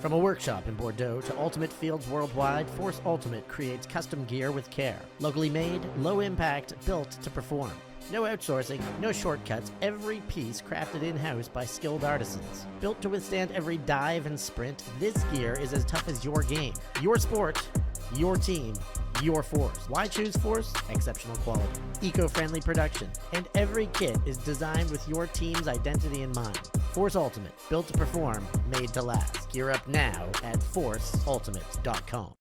From a workshop in Bordeaux to Ultimate Fields worldwide, Force Ultimate creates custom gear with care. Locally made, low impact, built to perform. No outsourcing, no shortcuts, every piece crafted in-house by skilled artisans. Built to withstand every dive and sprint, this gear is as tough as your game. Your sport, your team, your Force. Why choose Force? Exceptional quality, eco-friendly production, and every kit is designed with your team's identity in mind. Force Ultimate, built to perform, made to last. Gear up now at forceultimate.com.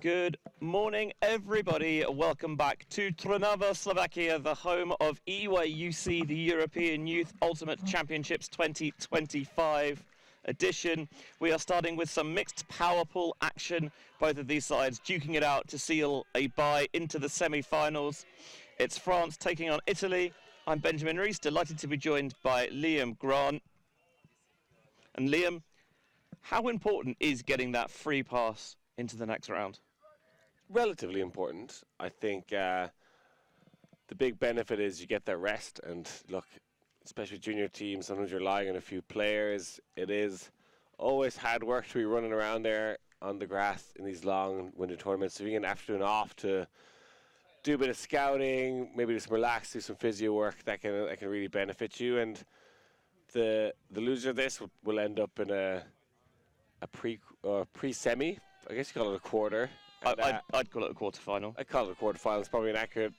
Good morning, everybody. Welcome back to Trnava, Slovakia, the home of EYUC, the European Youth Ultimate Championships 2025 edition. We are starting with some mixed power pool action. Both of these sides duking it out to seal a bye into the semi-finals. It's France taking on Italy. I'm Benjamin Rees, delighted to be joined by Liam Grant. And Liam, how important is getting that free pass into the next round? Relatively important. I think the big benefit is you get that rest, and look, especially junior teams, sometimes you're relying on a few players. It is always hard work to be running around there on the grass in these long winter tournaments. So you get an afternoon off to do a bit of scouting, maybe just relax, do some physio work, that can really benefit you. And the loser of this will end up in a pre-semi. I guess you call it a quarter. I'd call it a quarter-final. I'd call it a quarter-final. It's probably inaccurate.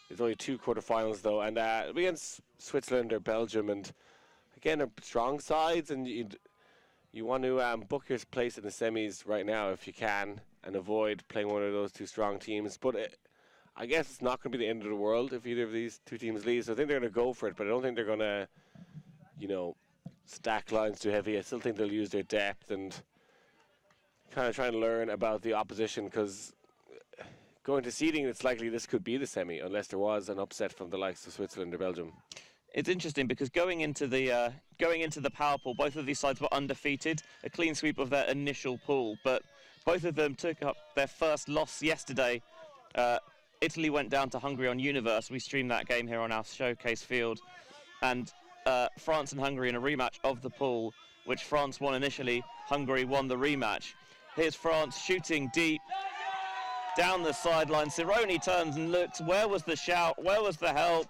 There's only 2 quarter-finals, though. And it'll be against Switzerland or Belgium. And, again, they're strong sides. And you want to book your place in the semis right now if you can, and avoid playing one of those two strong teams. But I guess it's not going to be the end of the world if either of these two teams leave. So I think they're going to go for it, but I don't think they're going to, stack lines too heavy. I still think they'll use their depth and kind of try and learn about the opposition, because going to seeding, it's likely this could be the semi unless there was an upset from the likes of Switzerland or Belgium. It's interesting because going into the power pool, both of these sides were undefeated, a clean sweep of their initial pool, but both of them took up their first loss yesterday. Italy went down to Hungary on Universe. We streamed that game here on our showcase field, and France and Hungary in a rematch of the pool, which France won initially, Hungary won the rematch. Here's France shooting deep down the sideline. Cironi turns and looks. Where was the shout? Where was the help?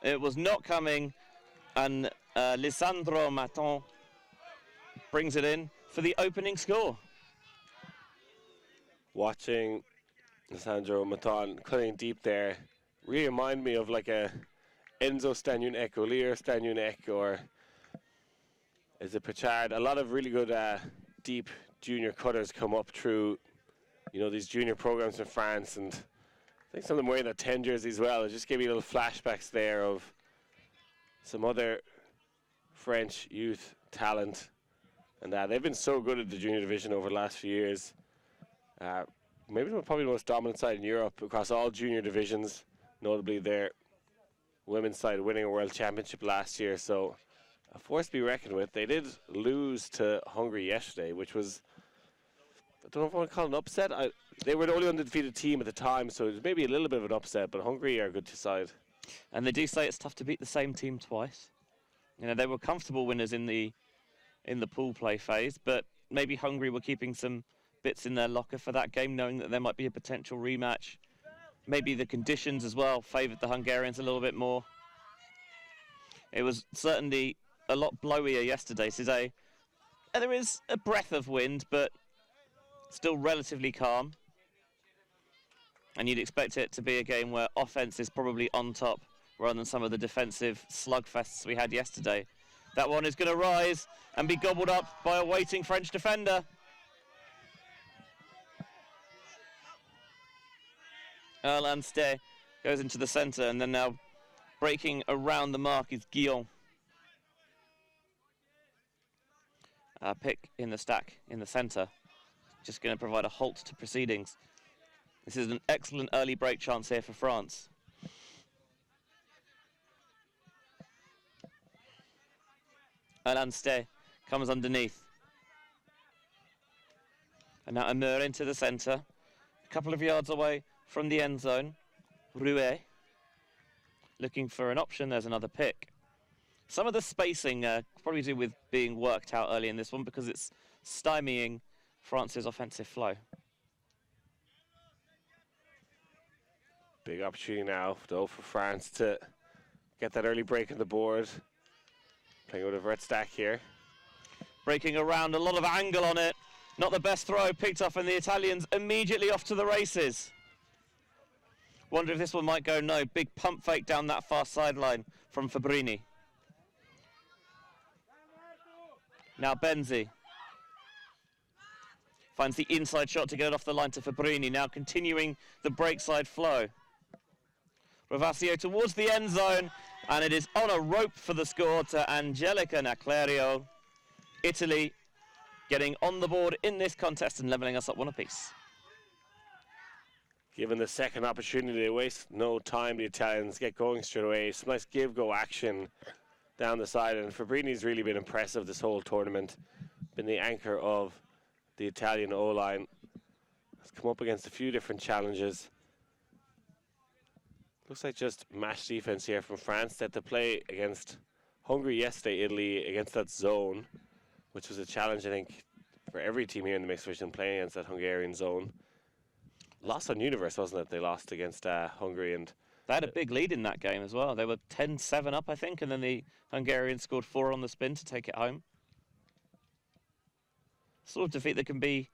It was not coming, and Lisandro Maton brings it in for the opening score. Watching Lisandro Maton cutting deep there really remind me of like a Enzo Stanunek or Lear Stanunek, or is it Pichard? A lot of really good deep junior cutters come up through, these junior programs in France, and I think some of them wearing the 10 jersey as well. It just gave me little flashbacks there of some other French youth talent, and they've been so good at the junior division over the last few years. Maybe probably the most dominant side in Europe across all junior divisions, notably their women's side winning a world championship last year, so a force to be reckoned with. They did lose to Hungary yesterday, which was, I don't know if I want to call it an upset. They were the only undefeated team at the time, so it was maybe a little bit of an upset, but Hungary are a good side. And they do say it's tough to beat the same team twice. They were comfortable winners in the pool play phase, but maybe Hungary were keeping some bits in their locker for that game, knowing that there might be a potential rematch. Maybe the conditions as well favoured the Hungarians a little bit more. It was certainly a lot blowier yesterday today. And there is a breath of wind, but still relatively calm. And you'd expect it to be a game where offense is probably on top rather than some of the defensive slugfests we had yesterday. That one is going to rise and be gobbled up by a waiting French defender. Erland Ste goes into the centre, and then now breaking around the mark is Guillaume. Pick in the stack in the centre. Just going to provide a halt to proceedings. This is an excellent early break chance here for France. Erland Ste comes underneath. And now Amur into the centre. A couple of yards away from the end zone. Rouet looking for an option. There's another pick. Some of the spacing probably to do with being worked out early in this one, because it's stymieing France's offensive flow. Big opportunity now, though, for France to get that early break on the board. Playing with a red stack here. Breaking around, a lot of angle on it. Not the best throw, picked off, and the Italians immediately off to the races. Wonder if this one might go. No, big pump fake down that far sideline from Fabrini. Now Benzi finds the inside shot to get it off the line to Fabrini. Now continuing the break side flow. Ravasio towards the end zone, and it is on a rope for the score to Angelica Naclerio. Italy getting on the board in this contest and levelling us up one apiece. Given the second opportunity, they waste no time. The Italians get going straight away. Some nice give-go action down the side, and Fabrini's really been impressive this whole tournament. Been the anchor of the Italian O-line. Has come up against a few different challenges. Looks like just match defense here from France. That to play against Hungary yesterday, Italy against that zone, which was a challenge, I think, for every team here in the mixed division playing against that Hungarian zone. Lost on Universe, wasn't it? They lost against Hungary, and they had a big lead in that game as well. They were 10-7 up, I think, and then the Hungarians scored 4 on the spin to take it home. Sort of defeat that can be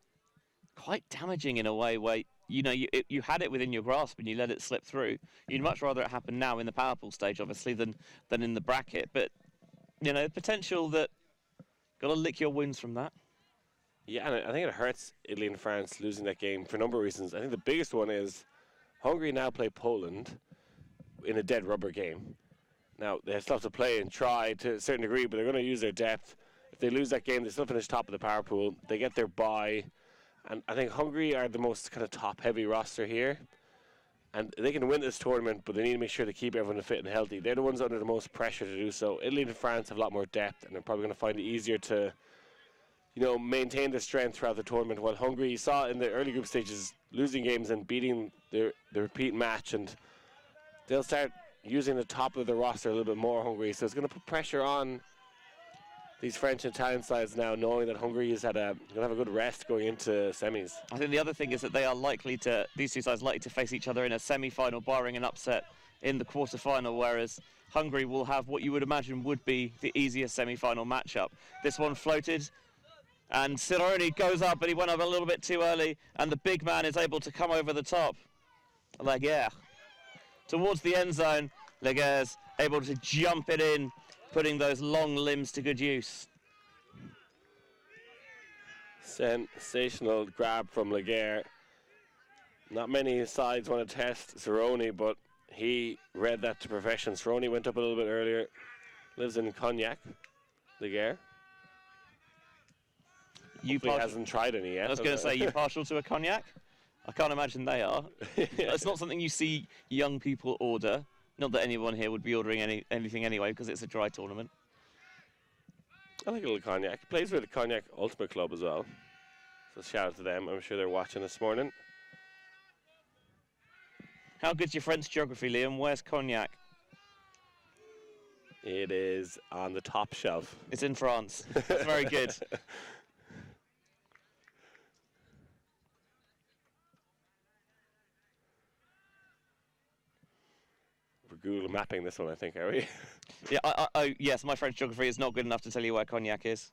quite damaging in a way where, you had it within your grasp and you let it slip through. You'd much rather it happen now in the power pool stage, obviously, than in the bracket. But, potential that Got to lick your wounds from that. Yeah, and I think it hurts Italy and France losing that game for a number of reasons. I think the biggest one is Hungary now play Poland in a dead rubber game. Now, they still have to play and try to a certain degree, but they're going to use their depth. If they lose that game, they still finish top of the power pool. They get their bye. And I think Hungary are the most kind of top-heavy roster here. And they can win this tournament, but they need to make sure to keep everyone fit and healthy. They're the ones under the most pressure to do so. Italy and France have a lot more depth, and they're probably going to find it easier to, maintain their strength throughout the tournament. While Hungary, you saw in the early group stages, losing games and beating the repeat match, and they'll start using the top of the roster a little bit more, Hungary. So it's going to put pressure on these French and Italian sides now, knowing that Hungary is going to have a good rest going into semis. I think the other thing is that these two sides likely to face each other in a semi-final, barring an upset in the quarter-final, whereas Hungary will have what you would imagine would be the easiest semi-final matchup. This one floated, and Cironi goes up, but he went up a little bit too early, and the big man is able to come over the top. Laguerre. Towards the end zone, Laguerre's able to jump it in, putting those long limbs to good use. Sensational grab from Laguerre. Not many sides want to test Cironi, but he read that to perfection. Cironi went up a little bit earlier. Lives in Cognac, Laguerre. He hasn't tried any yet. I was going to say, you partial to a cognac? I can't imagine they are. It's not something you see young people order. Not that anyone here would be ordering anything anyway, because it's a dry tournament. I like a little cognac. He plays with the Cognac Ultimate Club as well. So shout out to them. I'm sure they're watching this morning. How good's your French geography, Liam? Where's Cognac? It is on the top shelf. It's in France. That's very good. We're Google mapping this one, I think, are we? Yeah, yes, my French geography is not good enough to tell you where Cognac is.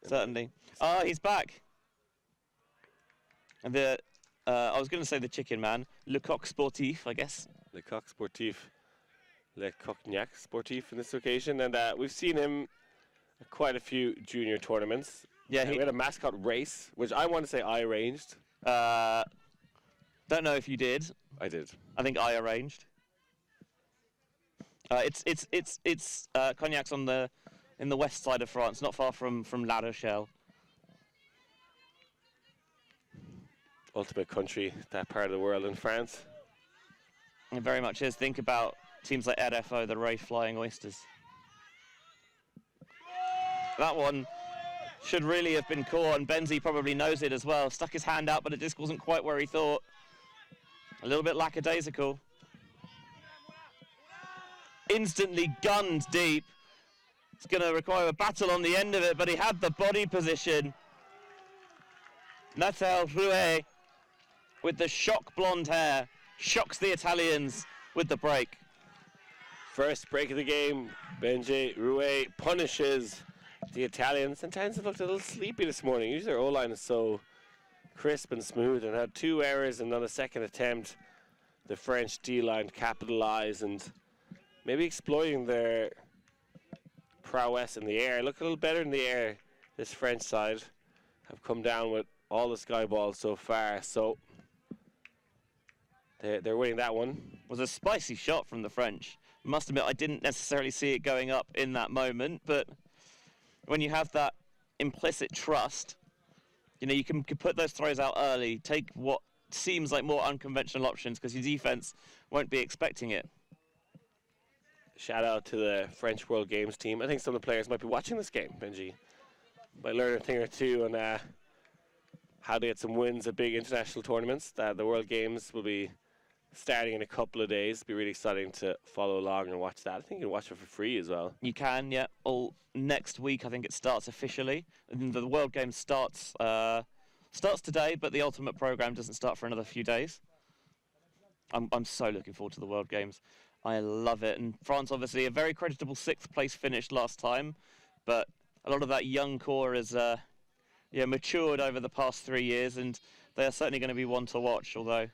Certainly. He's back. And I was going to say the chicken man. Le Coq Sportif, I guess. Le Coq Sportif. Le Cognac Sportif in this occasion. And we've seen him at quite a few junior tournaments. Yeah, we had a mascot race, which I want to say I arranged. Don't know if you did. I did. I think I arranged. It's Cognac's in the west side of France, not far from La Rochelle. Ultimate country, that part of the world in France. It very much is. Think about teams like RFO, the Ray Flying Oysters. That one should really have been caught, and Benzi probably knows it as well. Stuck his hand out, but the disc wasn't quite where he thought. A little bit lackadaisical. Instantly gunned deep. It's going to require a battle on the end of it, but he had the body position. Natal Rouet, with the shock blonde hair, shocks the Italians with the break. First break of the game, Benji Rouet punishes the Italians. And Italians have looked a little sleepy this morning. Usually their O-line is so crisp and smooth, and had 2 errors, and on a second attempt, the French D-line capitalized and maybe exploiting their prowess in the air. Look a little better in the air. This French side have come down with all the sky balls so far. So they're winning that one. It was a spicy shot from the French. Must admit, I didn't necessarily see it going up in that moment, but when you have that implicit trust, you can put those throws out early, take what seems like more unconventional options, because your defense won't be expecting it. Shout out to the French World Games team. I think some of the players might be watching this game, Benji. Might learn a thing or two on how to get some wins at big international tournaments. The World Games will be starting in a couple of days. It'll be really exciting to follow along and watch that. I think you can watch it for free as well. You can, yeah. Next week, I think it starts officially. And the World Games starts today, but the Ultimate program doesn't start for another few days. I'm so looking forward to the World Games. I love it. And France, obviously, a very creditable 6th place finish last time, but a lot of that young core has matured over the past 3 years, and they are certainly going to be one to watch, although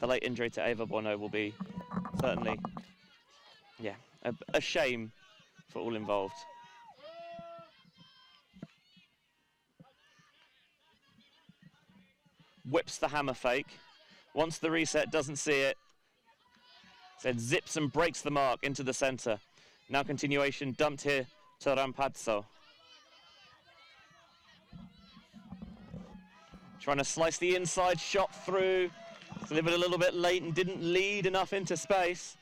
the late injury to Ava Bono will be certainly, a shame for all involved. whips the hammer fake. Once the reset doesn't see it, then zips and breaks the mark into the center. Now continuation dumped here to Rampazzo. Trying to slice the inside, shot through. Delivered a little bit late and didn't lead enough into space.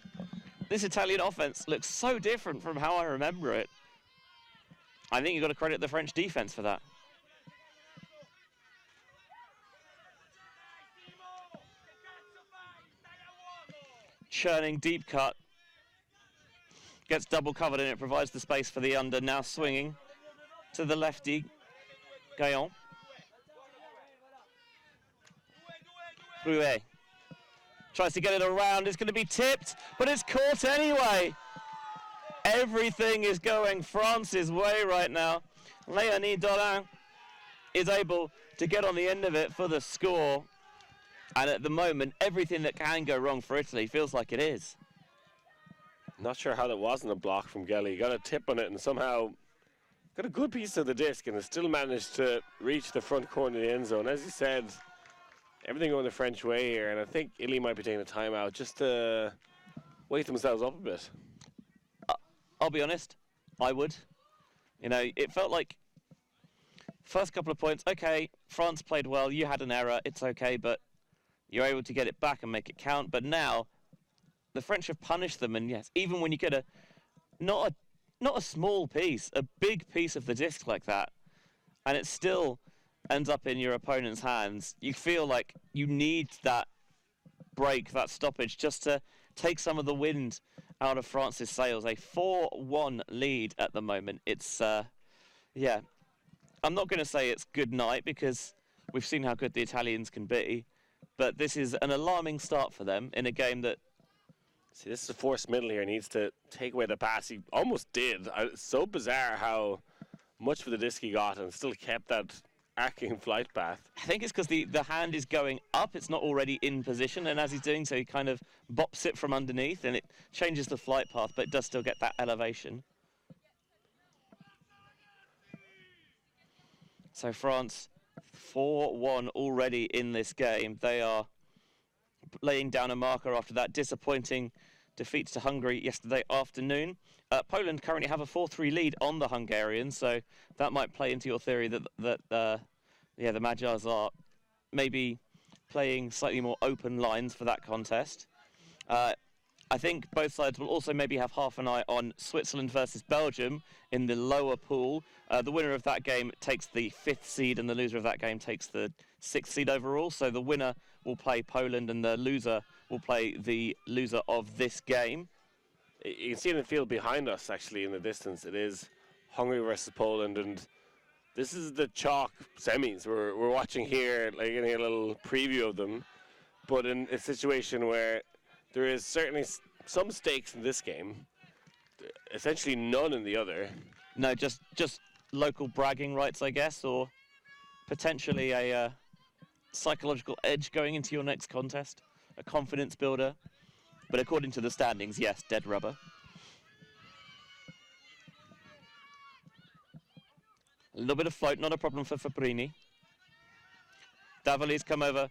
This Italian offense looks so different from how I remember it. I think you've got to credit the French defense for that. Churning deep cut. Gets double covered and it provides the space for the under. Now swinging to the lefty, Gaillon. Rouet tries to get it around. It's going to be tipped, but it's caught anyway. Everything is going France's way right now. Léonie Dollin is able to get on the end of it for the score. And at the moment, everything that can go wrong for Italy feels like it is. Not sure how that wasn't a block from Gelly. Got a tip on it and somehow got a good piece of the disc and has still managed to reach the front corner of the end zone. As you said, everything going the French way here, and I think Italy might be taking a timeout just to wake themselves up a bit. I'll be honest, I would. You know, it felt like first couple of points, okay, France played well, you had an error, it's okay, but you're able to get it back and make it count. But now, the French have punished them, and yes, even when you get not a small piece, a big piece of the disc like that, and it still ends up in your opponent's hands, you feel like you need that break, that stoppage, just to take some of the wind out of France's sails. A 4-1 lead at the moment. It's, yeah, I'm not going to say it's good night because we've seen how good the Italians can be, but this is an alarming start for them in a game that... See, this is a forced middle here. He needs to take away the pass. He almost did. It's so bizarre how much for the disc he got and still kept that arcing flight path. I think it's because the hand is going up. It's not already in position, and as he's doing so, he kind of bops it from underneath, and it changes the flight path, but it does still get that elevation. So France, 4-1 already in this game. They are laying down a marker after that disappointing defeat to Hungary yesterday afternoon. Poland currently have a 4-3 lead on the Hungarians, so that might play into your theory that the Magyars are maybe playing slightly more open lines for that contest. I think both sides will also maybe have half an eye on Switzerland versus Belgium in the lower pool. The winner of that game takes the 5th seed, and the loser of that game takes the 6th seed overall. So the winner will play Poland, and the loser will play the loser of this game. You can see in the field behind us, actually, in the distance, it is Hungary versus Poland, and this is the chalk semis we're watching here, like getting a little preview of them, but in a situation where there is certainly some stakes in this game, essentially none in the other. No, just local bragging rights, I guess, or potentially a psychological edge going into your next contest, a confidence builder. But according to the standings, yes, dead rubber. A little bit of float, not a problem for Fabrini. Davoli's come over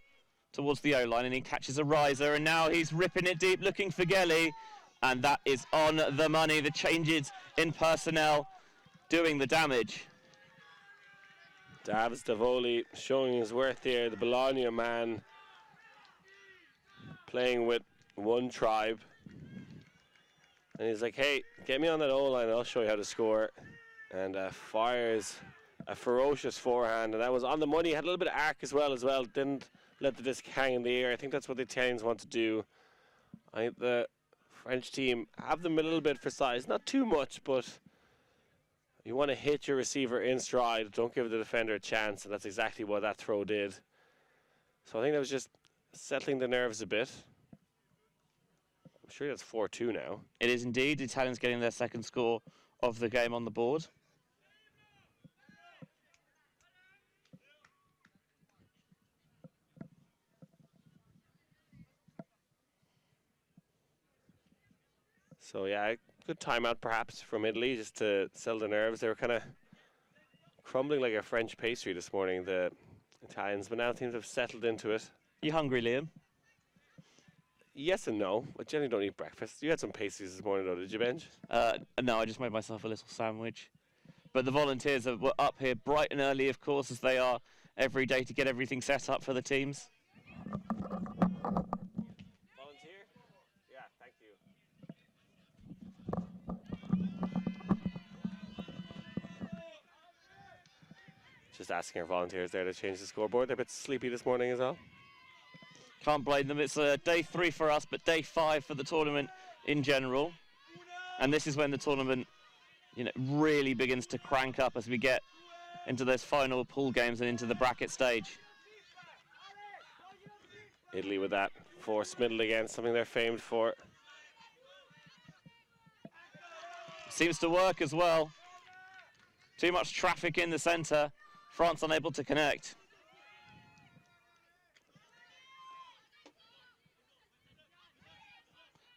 towards the O-line and he catches a riser, and now he's ripping it deep looking for Gelly, and that is on the money. The changes in personnel doing the damage. Davs Davoli showing his worth here, the Bologna man playing with one tribe, and he's like, hey, get me on that O-line and I'll show you how to score, and fires a ferocious forehand, and that was on the money. Had a little bit of arc as well, didn't let the disc hang in the air. I think that's what the Italians want to do. I think the French team have them a little bit for size, not too much, but you want to hit your receiver in stride, don't give the defender a chance, and that's exactly what that throw did. So I think that was just settling the nerves a bit. I'm sure that's 4-2 now. It is indeed. The Italians getting their second score of the game on the board. So yeah, good timeout perhaps from Italy just to settle the nerves. They were kind of crumbling like a French pastry this morning, the Italians, but now teams have settled into it. You hungry, Liam? Yes and no. I generally don't eat breakfast. You had some pasties this morning, though, did you, Benj? No, I just made myself a little sandwich. But the volunteers were up here bright and early, of course, as they are every day to get everything set up for the teams. Volunteer? Yeah, thank you. Just asking our volunteers there to change the scoreboard. They're a bit sleepy this morning as well. Can't blame them. It's day 3 for us, but day 5 for the tournament in general. And this is when the tournament, really begins to crank up as we get into those final pool games and into the bracket stage. Italy with that forced middle again, something they're famed for. Seems to work as well. Too much traffic in the centre. France unable to connect.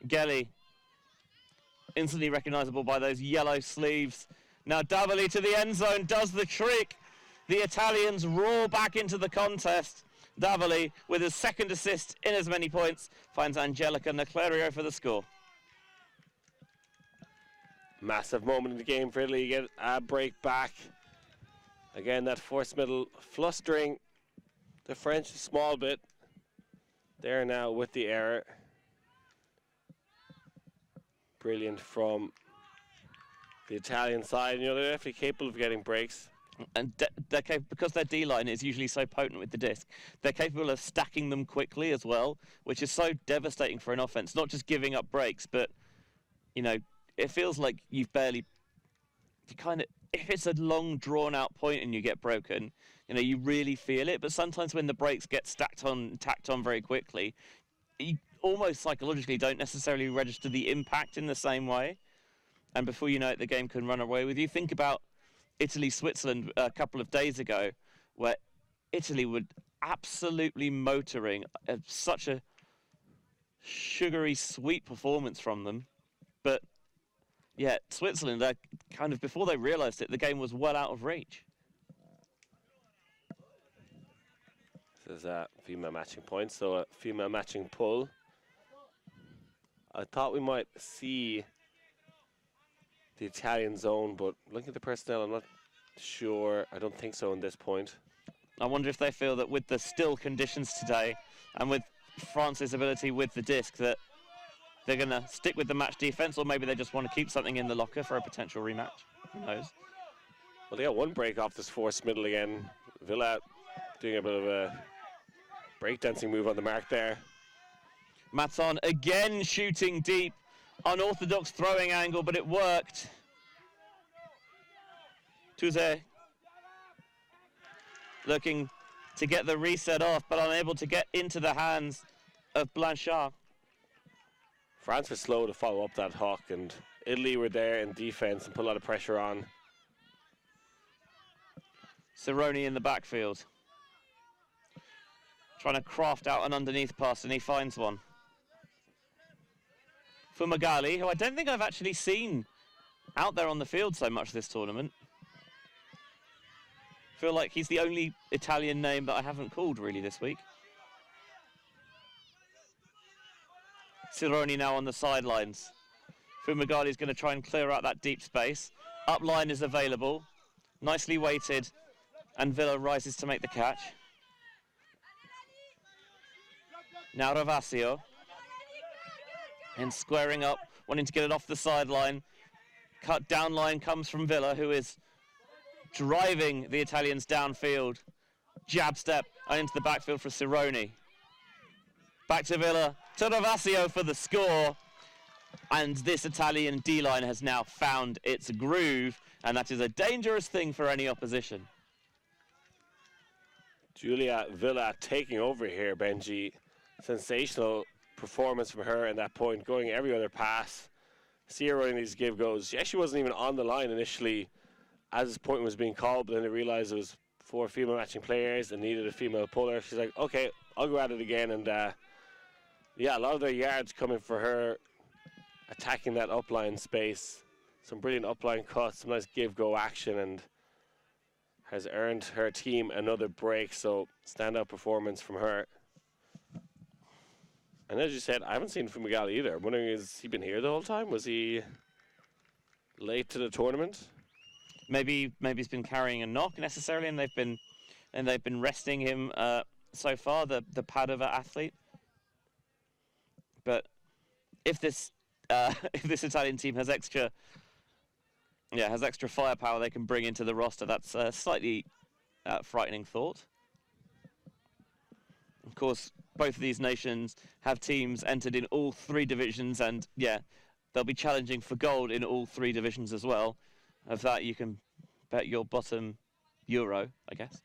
Gelli, instantly recognisable by those yellow sleeves. Now Davoli to the end zone, does the trick. The Italians roar back into the contest. Davoli, with his second assist in as many points, finds Angelica Naclerio for the score. Massive moment in the game for Italy. Get a break back. Again, that forced middle flustering the French a small bit. They're now with the error. Brilliant from the Italian side. They're definitely capable of getting breaks. And because their D-line is usually so potent with the disc, they're capable of stacking them quickly as well, which is so devastating for an offense. Not just giving up breaks, but, it feels like if it's a long, drawn-out point and you get broken, you really feel it. But sometimes when the breaks get tacked on very quickly, you almost psychologically don't necessarily register the impact in the same way. And before you know it, the game can run away with you. Think about Italy-Switzerland a couple of days ago, where Italy were absolutely motoring. Such a sugary, sweet performance from them. But, yeah, Switzerland, kind of before they realised it, the game was well out of reach. This is a female matching point, so a female matching pull. I thought we might see the Italian zone, but looking at the personnel, I'm not sure. I don't think so in this point. I wonder if they feel that with the still conditions today and with France's ability with the disc that they're going to stick with the match defense, or maybe they just want to keep something in the locker for a potential rematch. Who knows? Well, they got one break off this forced middle again. Villa doing a bit of a breakdancing move on the mark there. Maton again shooting deep. Unorthodox throwing angle, but it worked. Touze looking to get the reset off, but unable to get into the hands of Blanchard. France were slow to follow up that hawk, and Italy were there in defense and put a lot of pressure on. Cerrone in the backfield, trying to craft out an underneath pass, and he finds one. Fumagalli, who I don't think I've actually seen out there on the field so much this tournament. Feel like he's the only Italian name that I haven't called really this week. Cerrone now on the sidelines. Fumagalli's going to try and clear out that deep space. Up line is available. Nicely weighted. And Villa rises to make the catch. Now Ravasio. And squaring up, wanting to get it off the sideline. Cut down line comes from Villa, who is driving the Italians downfield. Jab step and into the backfield for Cerrone. Back to Villa, to Ravasio for the score. And this Italian D-line has now found its groove, and that is a dangerous thing for any opposition. Julia Villa taking over here, Benji. Sensational performance from her in that point, going every other pass. See her running these give goes. She actually wasn't even on the line initially as this point was being called, but then they realized it was 4 female matching players and needed a female puller. She's like, okay, I'll go at it again. And yeah, a lot of their yards coming for her, attacking that upline space. Some brilliant upline cuts, some nice give go action, and has earned her team another break, so standout performance from her. And as you said, I haven't seen Fumagalli either. I'm wondering, has he been here the whole time? Was he late to the tournament? Maybe he's been carrying a knock necessarily, and they've been resting him so far, the Padova athlete. But if this if this Italian team has extra firepower they can bring into the roster, that's a slightly frightening thought. Of course, both of these nations have teams entered in all 3 divisions, and yeah, they'll be challenging for gold in all 3 divisions as well. Of that, you can bet your bottom euro, I guess.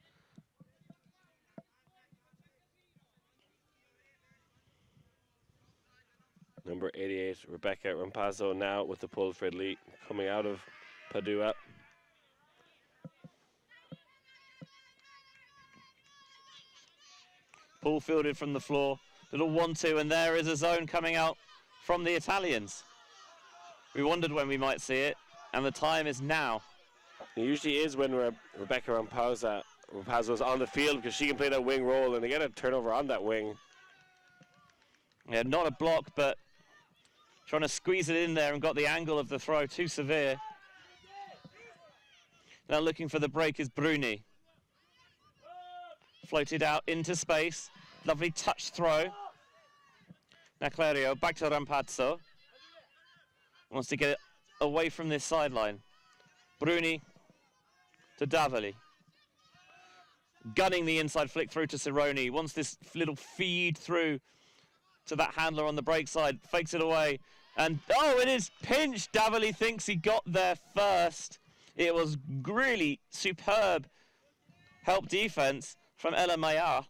Number 88, Rebecca Rampazzo, now with the pull for Italy, coming out of Padua. Ball fielded from the floor. Little 1-2, and there is a zone coming out from the Italians. We wondered when we might see it, and the time is now. It usually is when Rebecca Rampazzo is on the field, because she can play that wing role, and they get a turnover on that wing. Yeah, not a block, but trying to squeeze it in there and got the angle of the throw too severe. Now looking for the break is Bruni. Floated out into space. Lovely touch throw. Now Clario back to Rampazzo. Wants to get it away from this sideline. Bruni to Davoli. Gunning the inside flick through to Cironi. Wants this little feed through to that handler on the break side. Fakes it away. And, oh, it is pinched. Davoli thinks he got there first. It was really superb help defense from Ella Maillard.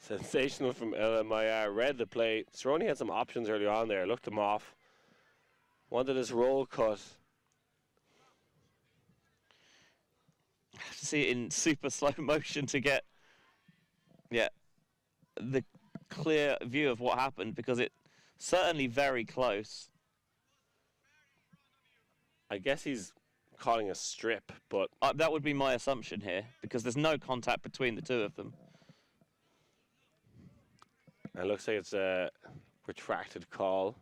Sensational from Ella Maillard. Read the play. Cironi had some options early on there. Looked them off. Wanted his roll cut. I have to see it in super slow motion to get, the clear view of what happened, because it's certainly very close. I guess he's calling a strip, but That would be my assumption here, because there's no contact between the two of them. it looks like it's a retracted call.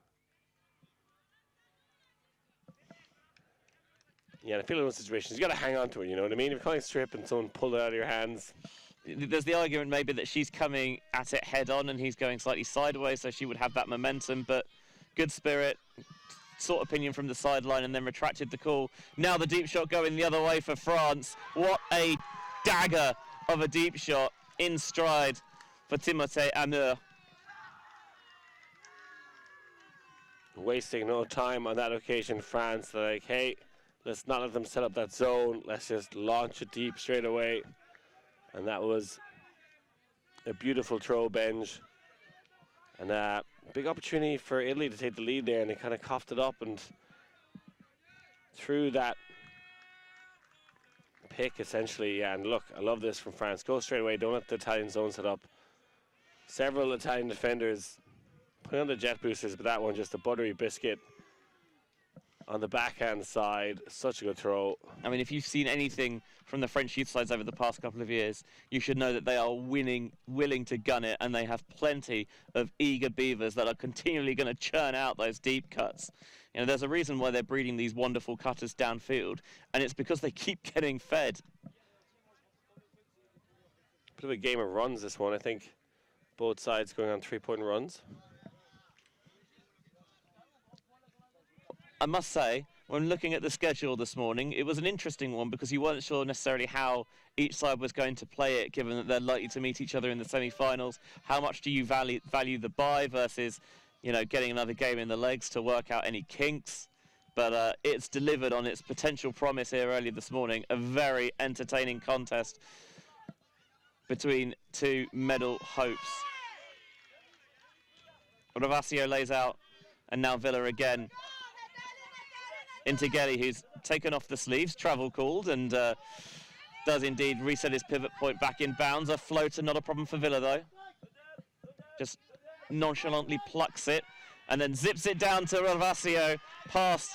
Yeah, in a field situations, you got to hang on to it, you know what I mean? If you're calling a strip and someone pulled it out of your hands. There's the argument maybe that she's coming at it head on and he's going slightly sideways, so she would have that momentum, but good spirit, sought opinion from the sideline and then retracted the call. Now the deep shot going the other way for France. What a dagger of a deep shot in stride for Timothée Amur. Wasting no time on that occasion, France. They're like, hey, let's not let them set up that zone. Let's just launch it deep straight away. And that was a beautiful throw, Benj. And a big opportunity for Italy to take the lead there, and they kind of coughed it up and threw that pick, essentially. Yeah, and look, I love this from France. Go straight away. Don't let the Italian zone set up. Several Italian defenders putting on the jet boosters, but that one just a buttery biscuit on the backhand side. Such a good throw. I mean, if you've seen anything from the French youth sides over the past couple of years, you should know that they are willing to gun it, and they have plenty of eager beavers that are continually going to churn out those deep cuts. You know, there's a reason why they're breeding these wonderful cutters downfield, and it's because they keep getting fed. Bit of a game of runs, this one, I think. Both sides going on 3-point runs. I must say, when looking at the schedule this morning, it was an interesting one because you weren't sure necessarily how each side was going to play it, given that they're likely to meet each other in the semi-finals. How much do you value the bye versus, you know, getting another game in the legs to work out any kinks? But it's delivered on its potential promise here early this morning. A very entertaining contest between two medal hopes. Ravasio lays out, and now Villa again. Into Gelly, who's taken off the sleeves, travel called, and does indeed reset his pivot point back in bounds. A floater, not a problem for Villa, though. Just nonchalantly plucks it, and then zips it down to Ravasio, past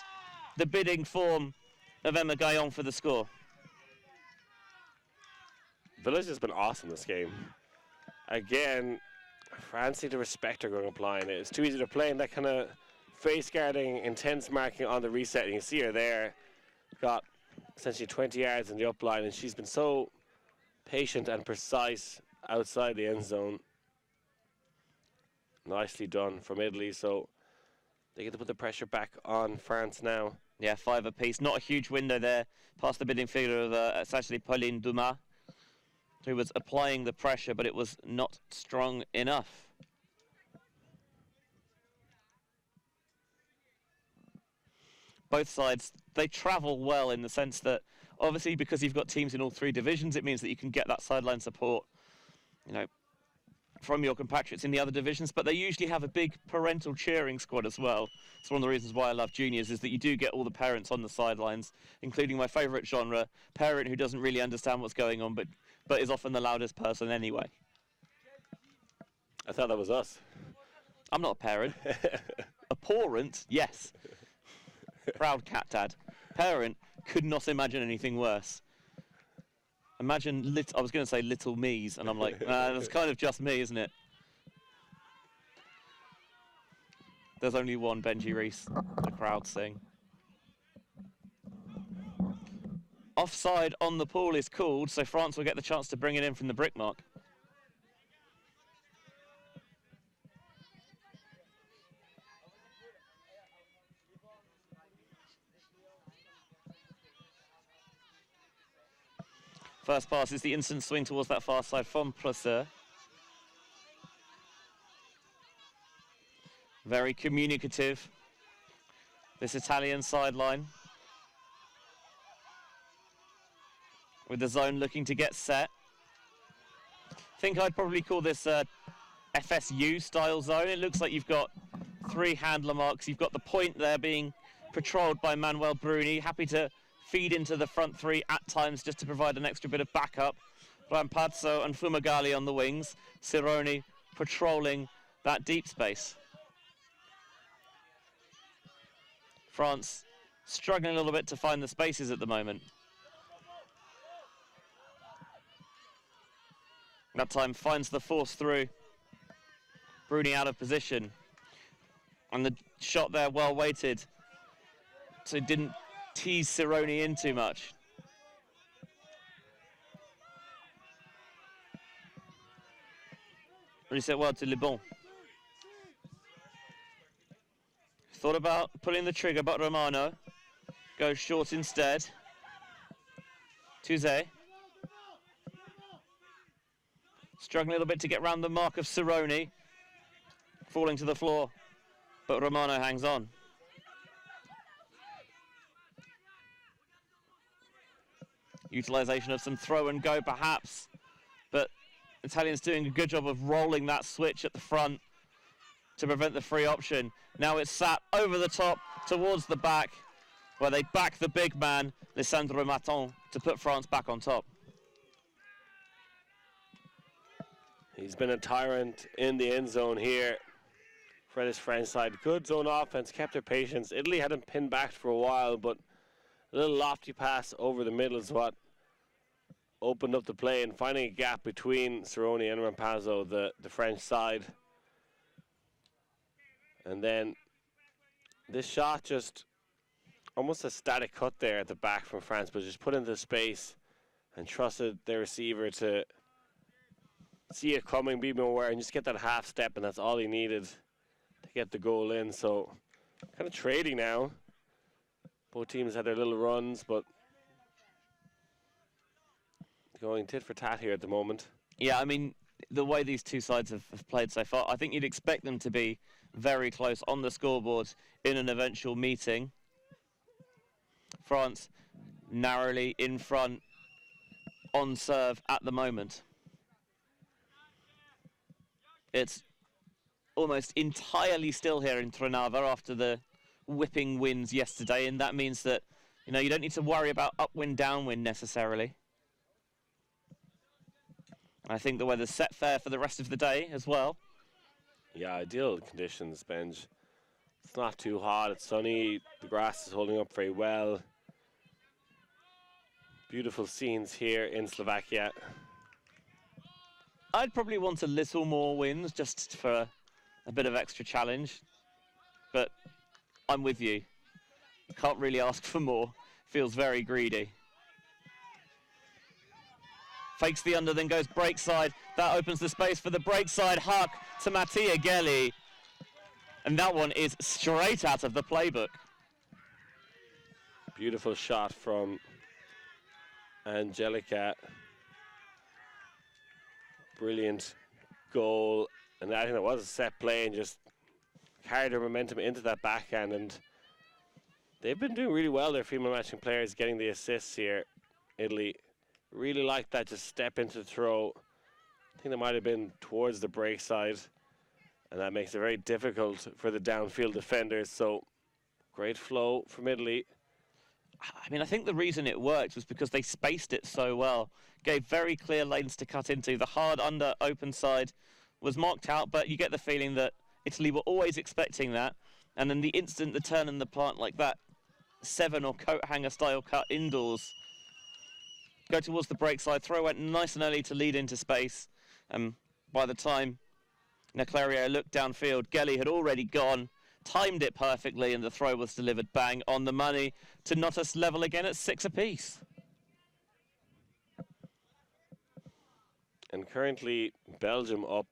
the bidding form of Emma Gaillon for the score. Village has been awesome this game. Again, France need to respect her going up line. It's too easy to play in that kind of face guarding, intense marking on the reset. And you can see her there. Got essentially 20 yards in the up line, and she's been so patient and precise outside the end zone. Nicely done from Italy. So they get to put the pressure back on France now. Yeah, 5 apiece. Not a huge window there. Past the bidding figure of it's actually Pauline Dumas, who was applying the pressure, but it was not strong enough. Both sides, they travel well in the sense that, obviously, because you've got teams in all 3 divisions, it means that you can get that sideline support, you know, from your compatriots in the other divisions, but they usually have a big parental cheering squad as well. It's one of the reasons why I love juniors, is that you do get all the parents on the sidelines, including my favourite genre, parent who doesn't really understand what's going on, but is often the loudest person anyway. I thought that was us. I'm not a parent. A parent, yes. Proud cat dad. Parent, could not imagine anything worse. Imagine, I was going to say little me's, and I'm like, that's kind of just me, isn't it? There's only one Benji Reese, the crowd sing. Offside on the pool is called, so France will get the chance to bring it in from the brick mark. First pass is the instant swing towards that far side from Placer. Very communicative, this Italian sideline. With the zone looking to get set. I think I'd probably call this a FSU style zone. It looks like you've got 3 handler marks. You've got the point there being patrolled by Manuel Bruni, happy to feed into the front 3 at times just to provide an extra bit of backup. Rampazzo and Fumagalli on the wings. Cironi patrolling that deep space. France struggling a little bit to find the spaces at the moment. That time finds the force through. Bruni out of position. And the shot there well weighted. So it didn't tease Cironi in too much. Reset well to Le Bon. Thought about pulling the trigger, but Romano goes short instead. Tuze. Struggling a little bit to get round the mark of Cironi. Falling to the floor, but Romano hangs on. Utilization of some throw and go perhaps, but Italians doing a good job of rolling that switch at the front to prevent the free option. Now it's sat over the top towards the back, where they back the big man, Lisandro Maton, to put France back on top. He's been a tyrant in the end zone here for this French side. Good zone offense, kept their patience. Italy had him pinned back for a while, but a little lofty pass over the middle is what opened up the play, and finding a gap between Cironi and Rampazzo, the French side. And then this shot, just almost a static cut there at the back from France, but just put into space and trusted their receiver to see it coming, be more aware, and just get that half step, and that's all he needed to get the goal in. So kind of trading now. Both teams had their little runs, but going tit for tat here at the moment. Yeah, I mean, the way these two sides have played so far, I think you'd expect them to be very close on the scoreboard in an eventual meeting. France narrowly in front on serve at the moment. It's almost entirely still here in Trnava after the whipping winds yesterday, and that means that, you know, you don't need to worry about upwind, downwind necessarily. I think the weather's set fair for the rest of the day as well. Yeah, ideal conditions, Benj. It's not too hot, it's sunny, the grass is holding up very well. Beautiful scenes here in Slovakia. I'd probably want a little more wins just for a bit of extra challenge. But I'm with you. Can't really ask for more. Feels very greedy. Fakes the under, then goes break side. That opens the space for the break side huck to Mattia Gelli. And that one is straight out of the playbook. Beautiful shot from Angelica. Brilliant goal. And I think it was a set play and just carried their momentum into that backhand. And they've been doing really well, their female matching players, getting the assists here. Italy really like that, just step into the throw. I think that might have been towards the break side. And that makes it very difficult for the downfield defenders. So great flow from Italy. I mean, I think the reason it worked was because they spaced it so well. Gave very clear lanes to cut into. The hard under open side was marked out, but you get the feeling that Italy were always expecting that. And then the instant the turn and the plant like that, 7 or coat hanger style cut indoors, go towards the break side. Throw went nice and early to lead into space. By the time Naclerio looked downfield, Gelli had already gone, timed it perfectly, and the throw was delivered bang on the money to knot us level again at 6 apiece. And currently Belgium up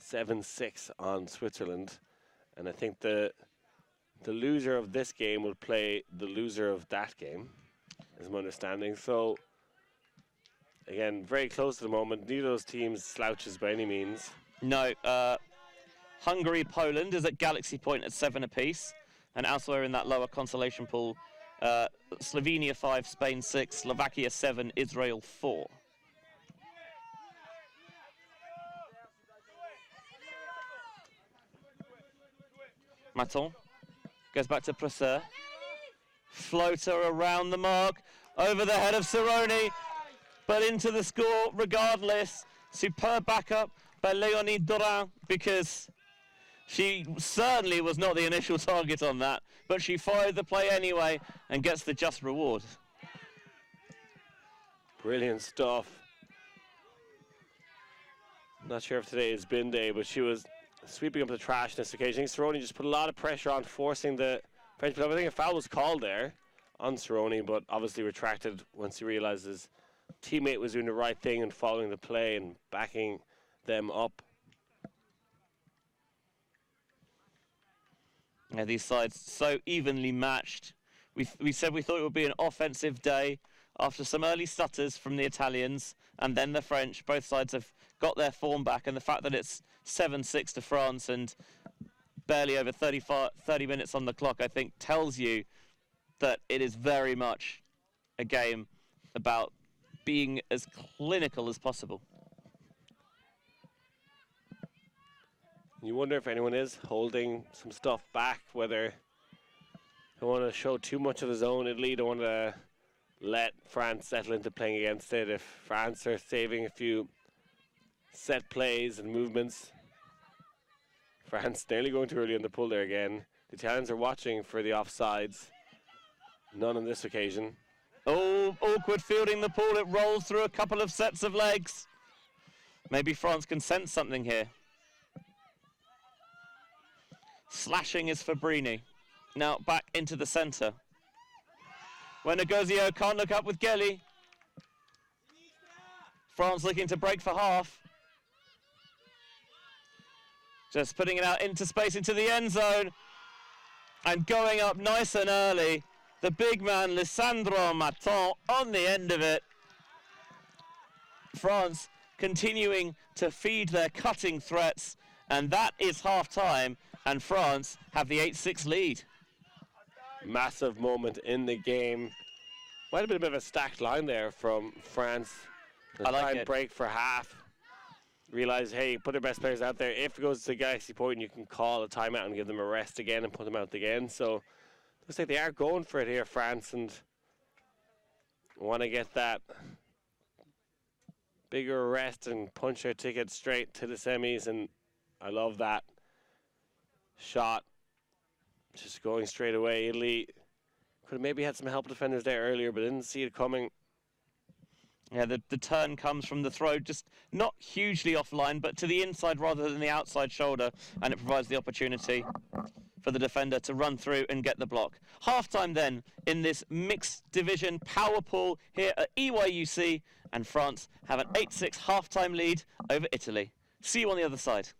7-6 on Switzerland. And I think the loser of this game will play the loser of that game, is my understanding. So, again, very close at the moment. Neither of those teams slouches by any means. No, Hungary, Poland is at Galaxy Point at 7 apiece. And elsewhere in that lower consolation pool, Slovenia 5, Spain 6, Slovakia 7, Israel 4. Maton goes back to Presser. Floater around the mark, over the head of Cerrone, but into the score regardless. Superb backup by Leonie Dorin, because she certainly was not the initial target on that, but she followed the play anyway and gets the just reward. Brilliant stuff. Not sure if today is bin day, but she was sweeping up the trash on this occasion. Cerrone just put a lot of pressure on, forcing the French player. I think a foul was called there on Cerrone, but obviously retracted once he realized his teammate was doing the right thing and following the play and backing them up. Yeah, these sides so evenly matched. We said we thought it would be an offensive day after some early stutters from the Italians and then the French. Both sides have got their form back, and the fact that it's 7-6 to France and barely over 30 minutes on the clock, I think tells you that it is very much a game about being as clinical as possible. You wonder if anyone is holding some stuff back, whether they want to show too much of his own. Italy don't want to let France settle into playing against it. If France are saving a few set plays and movements. France nearly going too early on the pull there again. The Italians are watching for the offsides. None on this occasion. Oh, awkward fielding the ball. It rolls through a couple of sets of legs. Maybe France can sense something here. Slashing is Fabrini. Now back into the centre. When Negozio can't look up with Gelli. France looking to break for half. Just putting it out into space, into the end zone. And going up nice and early. The big man, Lisandro Maton, on the end of it. France continuing to feed their cutting threats. And that is half-time. And France have the 8-6 lead. Massive moment in the game. Might have been a bit of a stacked line there from France. I like try and it. break for half. Realize, hey, put their best players out there. If it goes to Galaxy Point, you can call a timeout and give them a rest again and put them out again. So looks like they are going for it here, France, and want to get that bigger rest and punch their ticket straight to the semis. And I love that shot. Just going straight away. Italy could have maybe had some help defenders there earlier, but didn't see it coming. Yeah, the turn comes from the throw, just not hugely offline, but to the inside rather than the outside shoulder, and it provides the opportunity for the defender to run through and get the block. Half-time then in this mixed division power pool here at EYUC, and France have an 8-6 half-time lead over Italy. See you on the other side.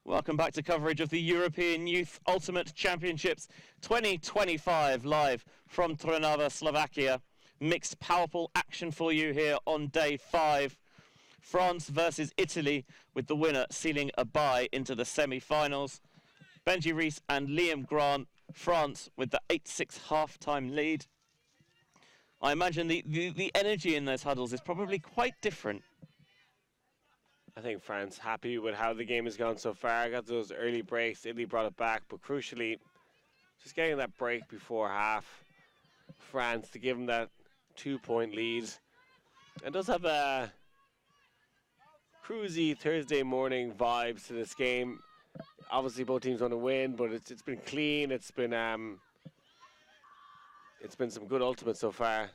Welcome back to coverage of the European Youth Ultimate Championships 2025 live from Trnava, Slovakia. Mixed powerful action for you here on day 5. France versus Italy, with the winner sealing a bye into the semi-finals. Benji Rees and Liam Grant, France with the 8-6 half-time lead. I imagine the energy in those huddles is probably quite different. I think France happy with how the game has gone so far. Got those early breaks. Italy brought it back, but crucially, just getting that break before half. France to give them that 2-point lead. It does have a cruisy Thursday morning vibes to this game. Obviously, both teams want to win, but it's been clean. It's been some good ultimates so far.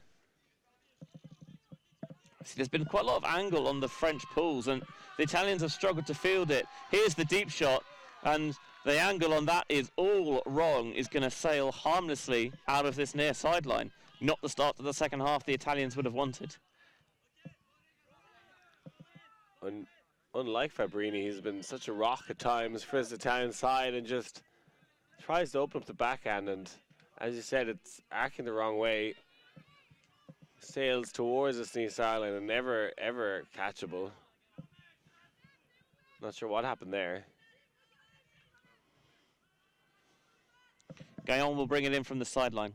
See, there's been quite a lot of angle on the French pools, and the Italians have struggled to field it. Here's the deep shot, and the angle on that is all wrong. Is going to sail harmlessly out of this near sideline. Not the start to the second half the Italians would have wanted. Unlike Fabrini, he's been such a rock at times for his Italian side and just tries to open up the backhand, and as you said, it's arcing the wrong way. Sails towards the knee sideline and never ever catchable. Not sure what happened there. Gaillon will bring it in from the sideline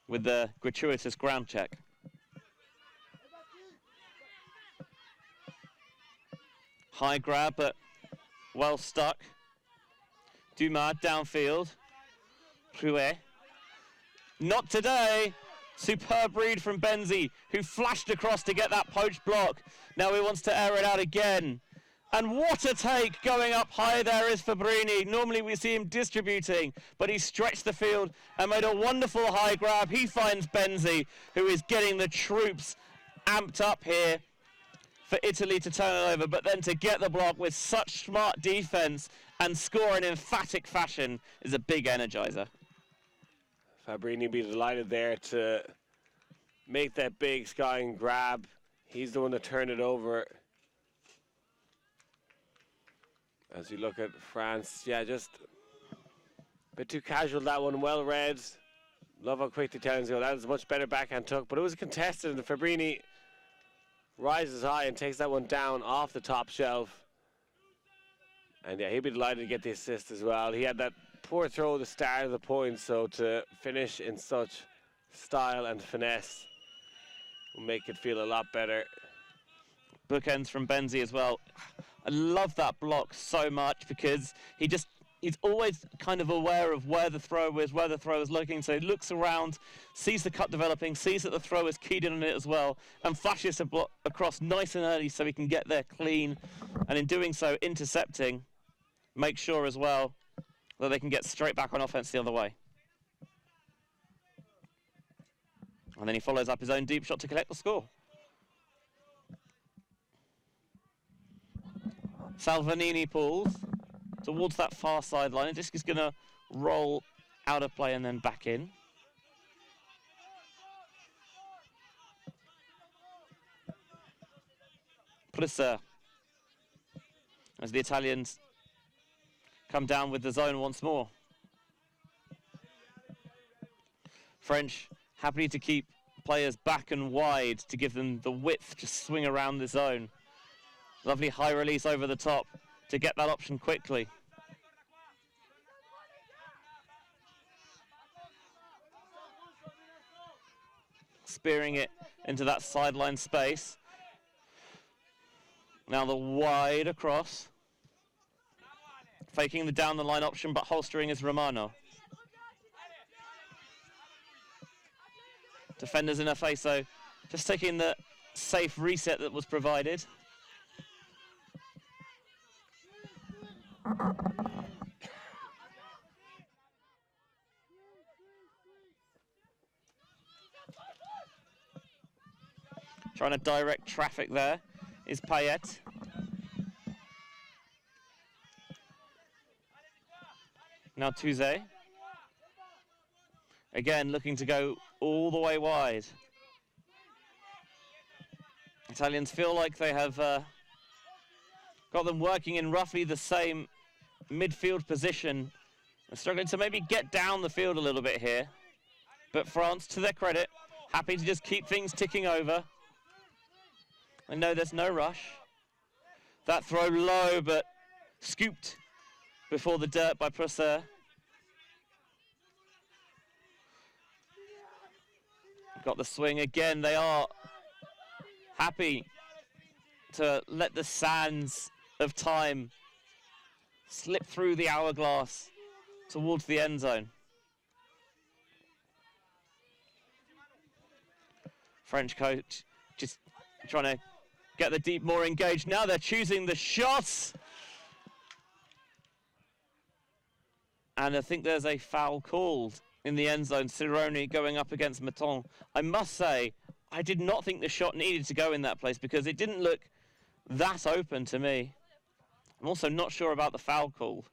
with the gratuitous ground check. High grab, but well stuck. Dumas downfield. Prouet. Not today. Superb read from Benzi, who flashed across to get that poached block. Now he wants to air it out again. And what a take going up high there is Fabrini. Normally we see him distributing, but he stretched the field and made a wonderful high grab. He finds Benzi, who is getting the troops amped up here for Italy to turn it over, but then to get the block with such smart defense and score in emphatic fashion is a big energizer. Fabrini be delighted there to make that big skying grab. He's the one that turned it over. As you look at France, yeah, just a bit too casual, that one, well read. Love how quick the Italians go. That was a much better backhand tuck, but it was contested, and Fabrini rises high and takes that one down off the top shelf. And yeah, he'd be delighted to get the assist as well. He had that poor throw at the start of the point, so to finish in such style and finesse will make it feel a lot better. Bookends from Benzi as well. I love that block so much because he's always kind of aware of where the throw is, where the throw is looking. So he looks around, sees the cut developing, sees that the throw is keyed in on it as well, and flashes a block across nice and early so he can get there clean. And in doing so, intercepting, make sure as well that they can get straight back on offense the other way. And then he follows up his own deep shot to collect the score. Salvanini pulls towards that far sideline. And disc is going to roll out of play and then back in. Plusser. As the Italians come down with the zone once more. French happy to keep players back and wide to give them the width to swing around the zone. Lovely high release over the top to get that option quickly. Spearing it into that sideline space. Now the wide across. Faking the down the line option, but holstering is Romano. Defenders in her face, so just taking the safe reset that was provided. Trying to direct traffic there is Payet. Now Touze. Again, looking to go all the way wide. Italians feel like they have got them working in roughly the same midfield position. They're struggling to maybe get down the field a little bit here. But France, to their credit, happy to just keep things ticking over. I know there's no rush. That throw low, but scooped before the dirt by Plusser. Got the swing again. They are happy to let the sands of time slip through the hourglass towards the end zone. French coach just trying to get the deep more engaged. Now they're choosing the shots. And I think there's a foul called in the end zone. Cironi going up against Maton. I must say, I did not think the shot needed to go in that place because it didn't look that open to me. I'm also not sure about the foul call.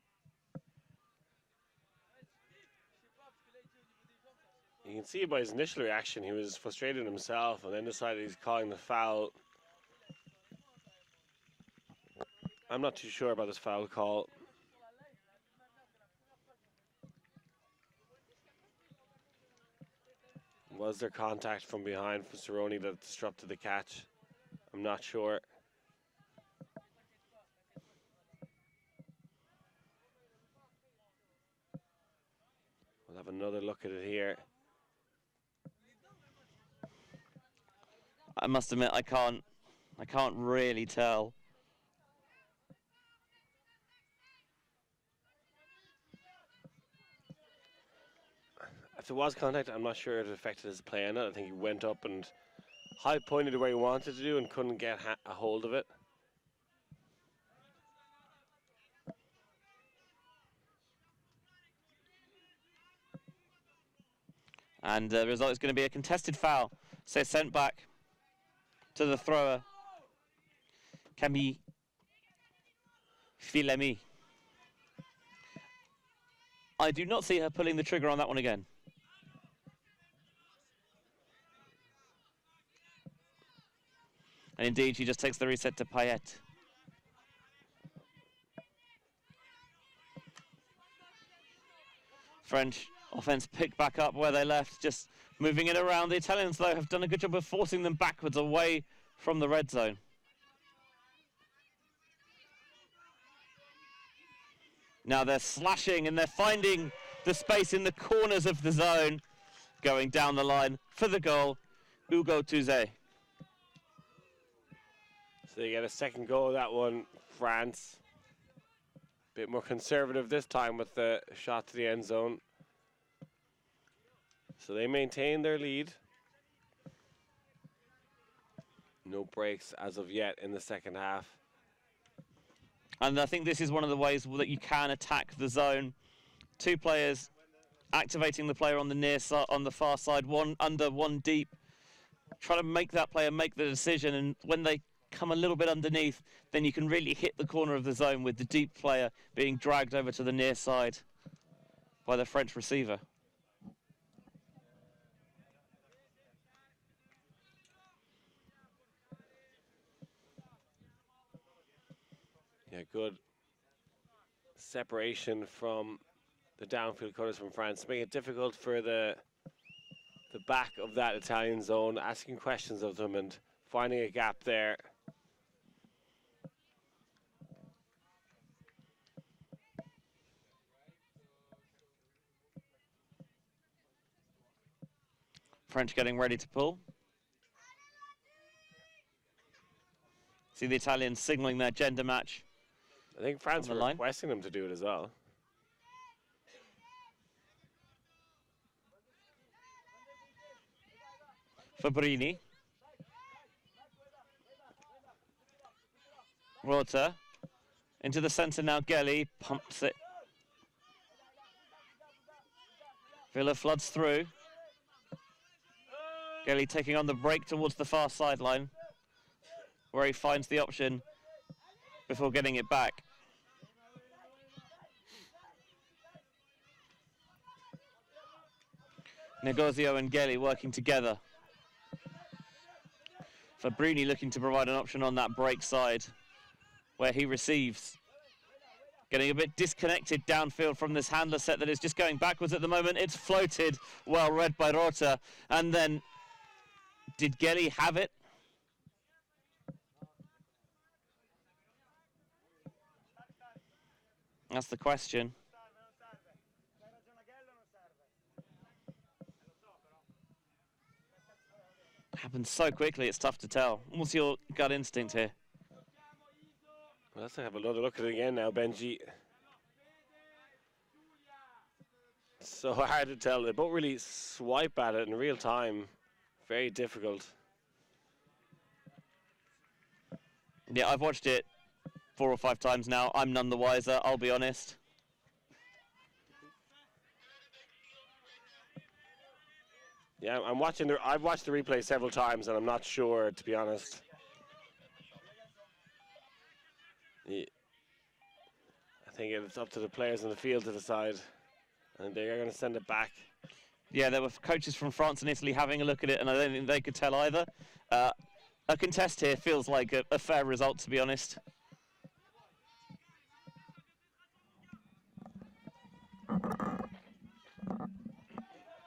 You can see by his initial reaction, he was frustrated himself and then decided he's calling the foul. I'm not too sure about this foul call. Was there contact from behind from Cironi that disrupted the catch? I'm not sure. We'll have another look at it here. I must admit, I can't really tell. If there was contact, I'm not sure it affected his play on it. I think he went up and high pointed where he wanted to do and couldn't get a hold of it. And the result is going to be a contested foul. So sent back to the thrower, Camille Filemi. I do not see her pulling the trigger on that one again. And indeed, she just takes the reset to Payet. French offense picked back up where they left, just moving it around. The Italians, though, have done a good job of forcing them backwards away from the red zone. Now they're slashing and they're finding the space in the corners of the zone, going down the line for the goal, Hugo Touzé. So you get a second goal of that one, France. Bit more conservative this time with the shot to the end zone. So they maintain their lead. No breaks as of yet in the second half. And I think this is one of the ways that you can attack the zone. Two players activating the player on the near side, on the far side, one under, one deep. Try to make that player make the decision, and when they come a little bit underneath, then you can really hit the corner of the zone with the deep player being dragged over to the near side by the French receiver. Yeah, good separation from the downfield cutters from France, making it difficult for the back of that Italian zone, asking questions of them and finding a gap there. French getting ready to pull. See the Italians signaling their gender match. I think France were requesting them to do it as well. Fabrini. Rota. Into the centre now, Gelly pumps it. Villa floods through. Gelly taking on the break towards the far sideline, where he finds the option before getting it back. Negozio and Gelly working together. Fabrini looking to provide an option on that break side, where he receives. Getting a bit disconnected downfield from this handler set that is just going backwards at the moment. It's floated, well read by Rota. And then, did Gelly have it? That's the question. Happens so quickly, it's tough to tell. What's your gut instinct here? Well, let's have another look at it again now, Benji. So hard to tell. They both really swipe at it in real time. Very difficult. Yeah, I've watched it 4 or 5 times now. I'm none the wiser, I'll be honest. Yeah, I've watched the replay several times and I'm not sure, to be honest. Yeah. I think it's up to the players in the field to decide, and they're going to send it back. Yeah, there were coaches from France and Italy having a look at it, and I don't think they could tell either. A contest here feels like a fair result, to be honest.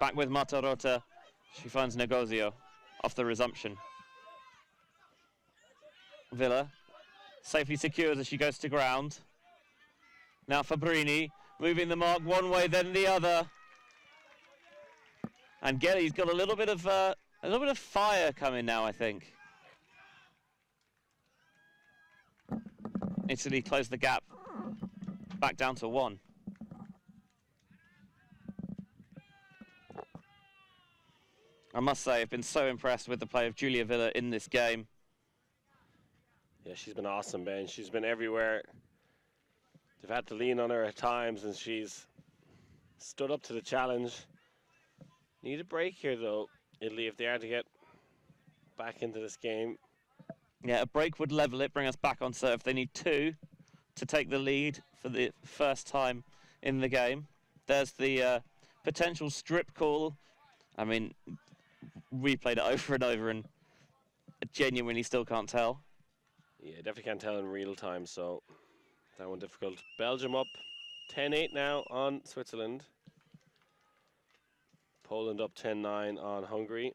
Back with Marta Rota. She finds Negozio off the resumption. Villa safely secures as she goes to ground. Now Fabrini moving the mark one way, then the other. And Gelly's got a little bit of fire coming now, I think. Italy closed the gap back down to 1. I must say, I've been so impressed with the play of Giulia Villa in this game. Yeah, she's been awesome, Ben. She's been everywhere. They've had to lean on her at times, and she's stood up to the challenge. Need a break here, though, Italy, if they are to get back into this game. Yeah, a break would level it, bring us back on serve. They need 2 to take the lead for the first time in the game. There's the potential strip call. I mean, we played it over and over and genuinely still can't tell. Yeah, definitely can't tell in real time, so that one difficult. Belgium up 10-8 now on Switzerland. Poland up 10-9 on Hungary.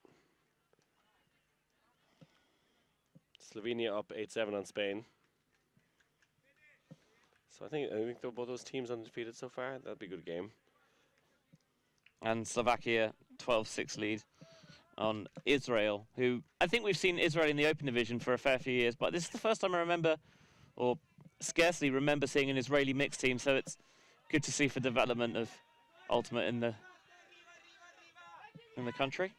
Slovenia up 8-7 on Spain. So I think both those teams undefeated so far. That'd be a good game. And Slovakia 12-6 lead on Israel, who I think we've seen Israel in the Open Division for a fair few years, but this is the first time I remember, or scarcely remember, seeing an Israeli mixed team, so it's good to see for development of Ultimate in the country.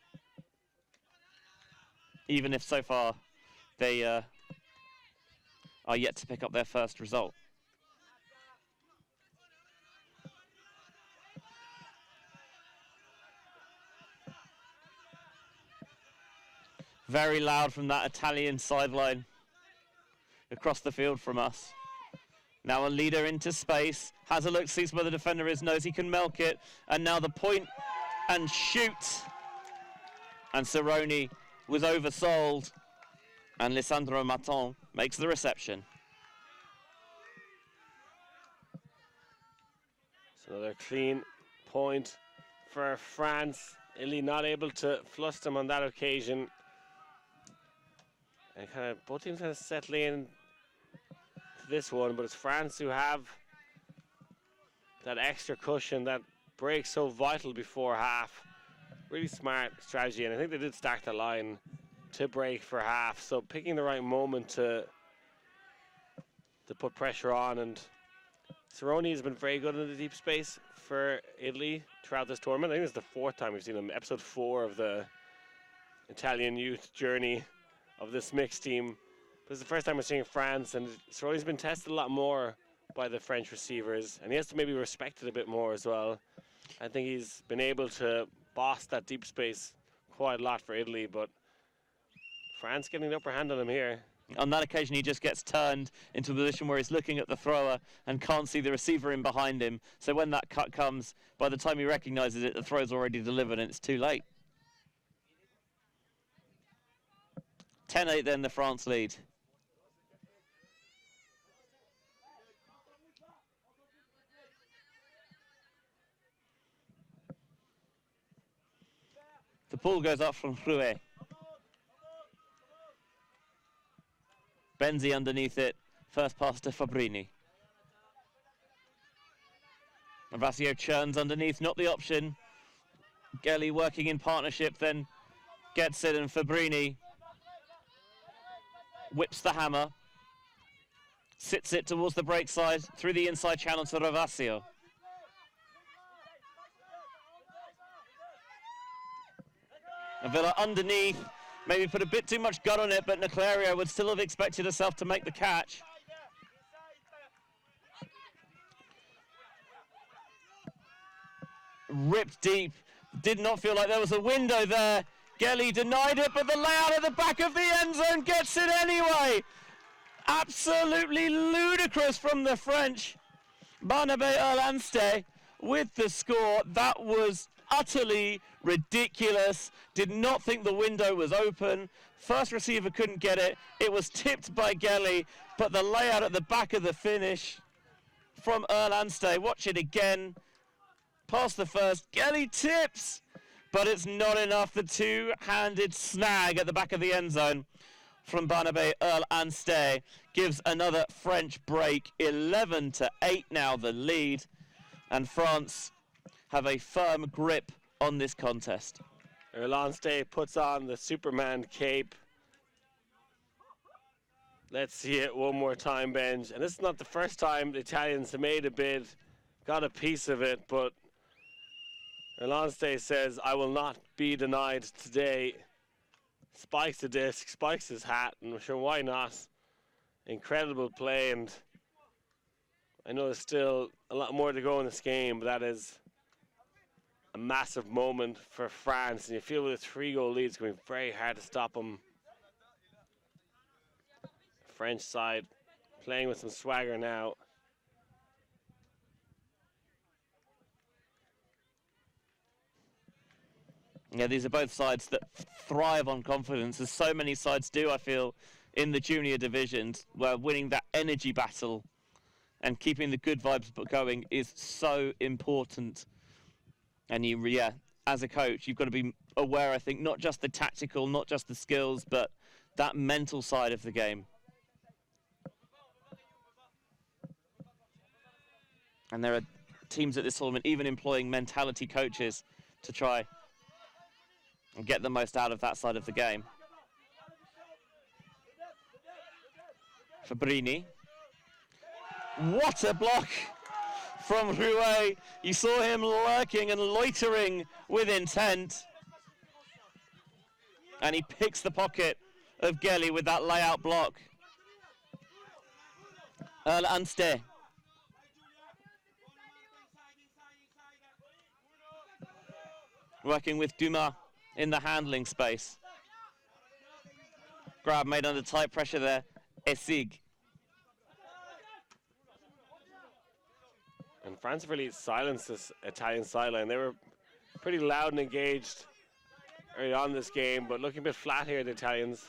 Even if so far they are yet to pick up their first result. Very loud from that Italian sideline across the field from us. Now a leader into space, has a look, sees where the defender is, knows he can milk it, and now the point and shoot. And Cerrone was oversold, and Lisandro Maton makes the reception. So another clean point for France. Italy not able to flush them on that occasion. And both teams kind of settling in to this one, but it's France who have that extra cushion, that break so vital before half. Really smart strategy, and I think they did stack the line to break for half. So picking the right moment to put pressure on, and Cerrone has been very good in the deep space for Italy throughout this tournament. I think it's the 4th time we've seen him, episode 4 of the Italian youth journey of this mixed team. But it's the first time we're seeing France, and Cerrone's been tested a lot more by the French receivers, and he has to maybe respect it a bit more as well. I think he's been able to boss that deep space quite a lot for Italy, but France getting the upper hand on him here. On that occasion, he just gets turned into a position where he's looking at the thrower and can't see the receiver in behind him. So when that cut comes, by the time he recognises it, the throw's already delivered and it's too late. 10-8 then, the France lead. The ball goes up from Rouet. Benzi underneath it. First pass to Fabrini. Vasio churns underneath, not the option. Gelly working in partnership, then gets it, and Fabrini whips the hammer. Sits it towards the break side, through the inside channel to Ravasio. Villa underneath, maybe put a bit too much gut on it, but Naclerio would still have expected herself to make the catch. Ripped deep, did not feel like there was a window there. Gelly denied it, but the layout at the back of the end zone gets it anyway. Absolutely ludicrous from the French. Barnabé Erlandste with the score. That was utterly ridiculous. Did not think the window was open. First receiver couldn't get it. It was tipped by Gelly, but the layout at the back of the finish from Erlandste. Watch it again. Past the first. Gelly tips, but it's not enough. The two-handed snag at the back of the end zone from Barnabé Erlandste gives another French break. 11-8 now the lead, and France have a firm grip on this contest. Erlandste puts on the Superman cape. Let's see it one more time, Benj. And this is not the first time the Italians have made a bid, got a piece of it, but Erlandste says, I will not be denied today. Spikes the disc, spikes his hat, and I'm sure why not. Incredible play, and I know there's still a lot more to go in this game, but that is a massive moment for France, and you feel with a 3-goal lead, it's going to be very hard to stop them. French side playing with some swagger now. Yeah, these are both sides that thrive on confidence, as so many sides do, I feel, in the junior divisions, where winning that energy battle and keeping the good vibes going is so important. And yeah, as a coach, you've got to be aware, I think, not just the tactical, not just the skills, but that mental side of the game. And there are teams at this tournament even employing mentality coaches to try and get the most out of that side of the game. Fabrini. What a block from Rouet. You saw him lurking and loitering with intent. And he picks the pocket of Gelly with that layout block. Anste. Working with Dumas in the handling space. Grab made under tight pressure there. Essig. And France really silenced this Italian sideline. They were pretty loud and engaged early on this game, but looking a bit flat here, the Italians.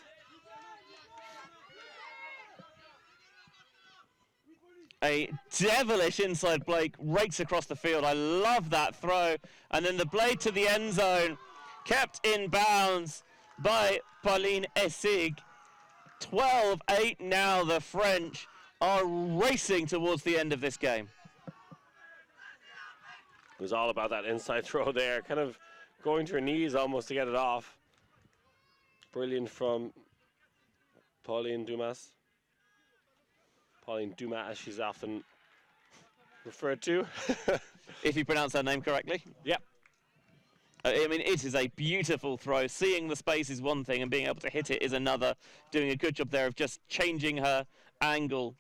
A devilish inside Blake rakes across the field. I love that throw. And then the blade to the end zone, kept in bounds by Pauline Essig. 12-8 now. The French are racing towards the end of this game. It was all about that inside throw there, kind of going to her knees almost to get it off. Brilliant from Pauline Dumas. Pauline Dumas, as she's often referred to. If you pronounce her name correctly. Yep. I mean, it is a beautiful throw. Seeing the space is one thing, and being able to hit it is another. Doing a good job there of just changing her angle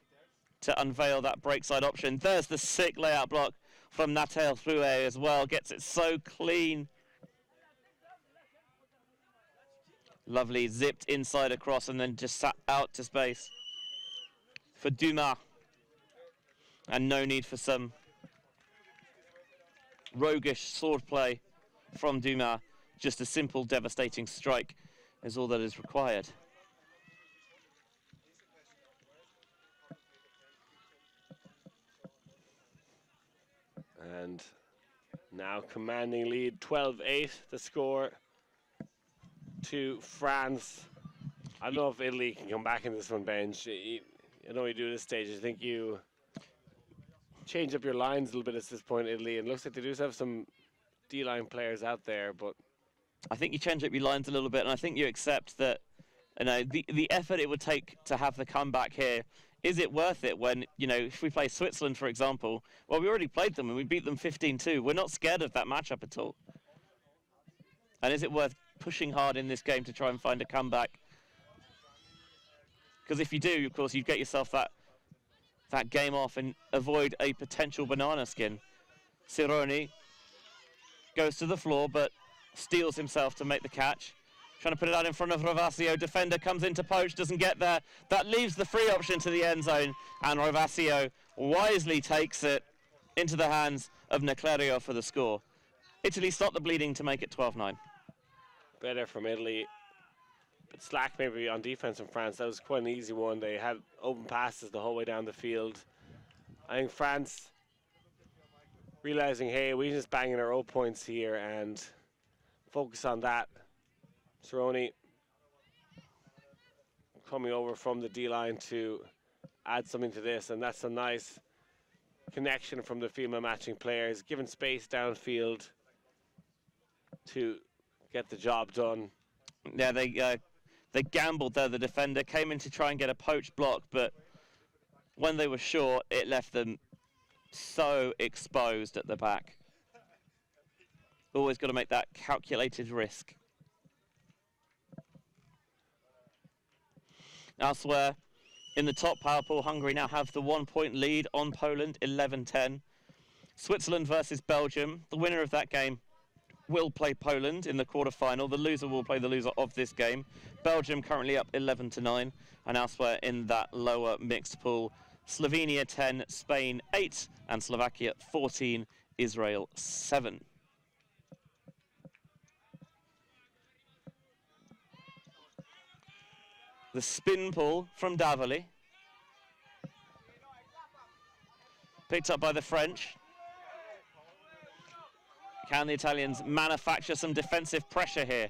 to unveil that break side option. There's the sick layout block from Nathalie Rouet as well. Gets it so clean. Lovely, zipped inside across and then just sat out to space for Dumas. And no need for some roguish sword play from Dumas. Just a simple, devastating strike is all that is required. And now commanding lead, 12-8, the score to France. I don't know if Italy can come back in this one, Benj. You know what you do at this stage. I think you change up your lines a little bit at this point, Italy. And it looks like they do have some D-line players out there, but I think you change up your lines a little bit, and I think you accept that, you know, the effort it would take to have the comeback here. Is it worth it when, you know, if we play Switzerland, for example, well, we already played them and we beat them 15-2. We're not scared of that matchup at all. And is it worth pushing hard in this game to try and find a comeback? Because if you do, of course, you'd get yourself that game off and avoid a potential banana skin. Cironi goes to the floor, but steals himself to make the catch. Trying to put it out in front of Rovasio. Defender comes into poach, doesn't get there. That leaves the free option to the end zone, and Rovasio wisely takes it into the hands of Neclerio for the score. Italy stopped the bleeding to make it 12-9. better from Italy. But slack maybe on defense from France. That was quite an easy one. They had open passes the whole way down the field. I think France realizing, hey, we just bang in our own points here and focus on that. Cerrone coming over from the D-line to add something to this, and that's a nice connection from the female matching players, giving space downfield to get the job done. Yeah, they gambled there. The defender came in to try and get a poach block, but when they were short, it left them so exposed at the back. Always got to make that calculated risk. Elsewhere, in the top power pool, Hungary now have the 1-point lead on Poland, 11-10. Switzerland versus Belgium. The winner of that game will play Poland in the quarter-final. The loser will play the loser of this game. Belgium currently up 11-9, and elsewhere in that lower mixed pool, Slovenia 10, Spain 8, and Slovakia 14, Israel 7. The spin pull from Davoli. Picked up by the French. Can the Italians manufacture some defensive pressure here?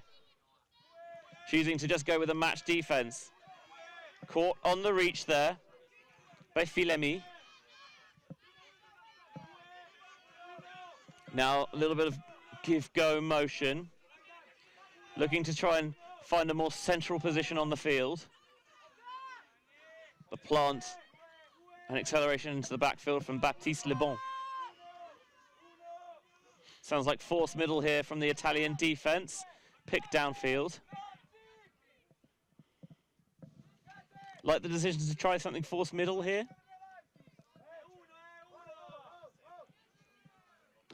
Choosing to just go with a match defense. Caught on the reach there by Filemi. Now a little bit of give-go motion. Looking to try and find a more central position on the field. The plant, an acceleration into the backfield from Baptiste Lebon. Sounds like force middle here from the Italian defense. Pick downfield. Like the decision to try something force middle here.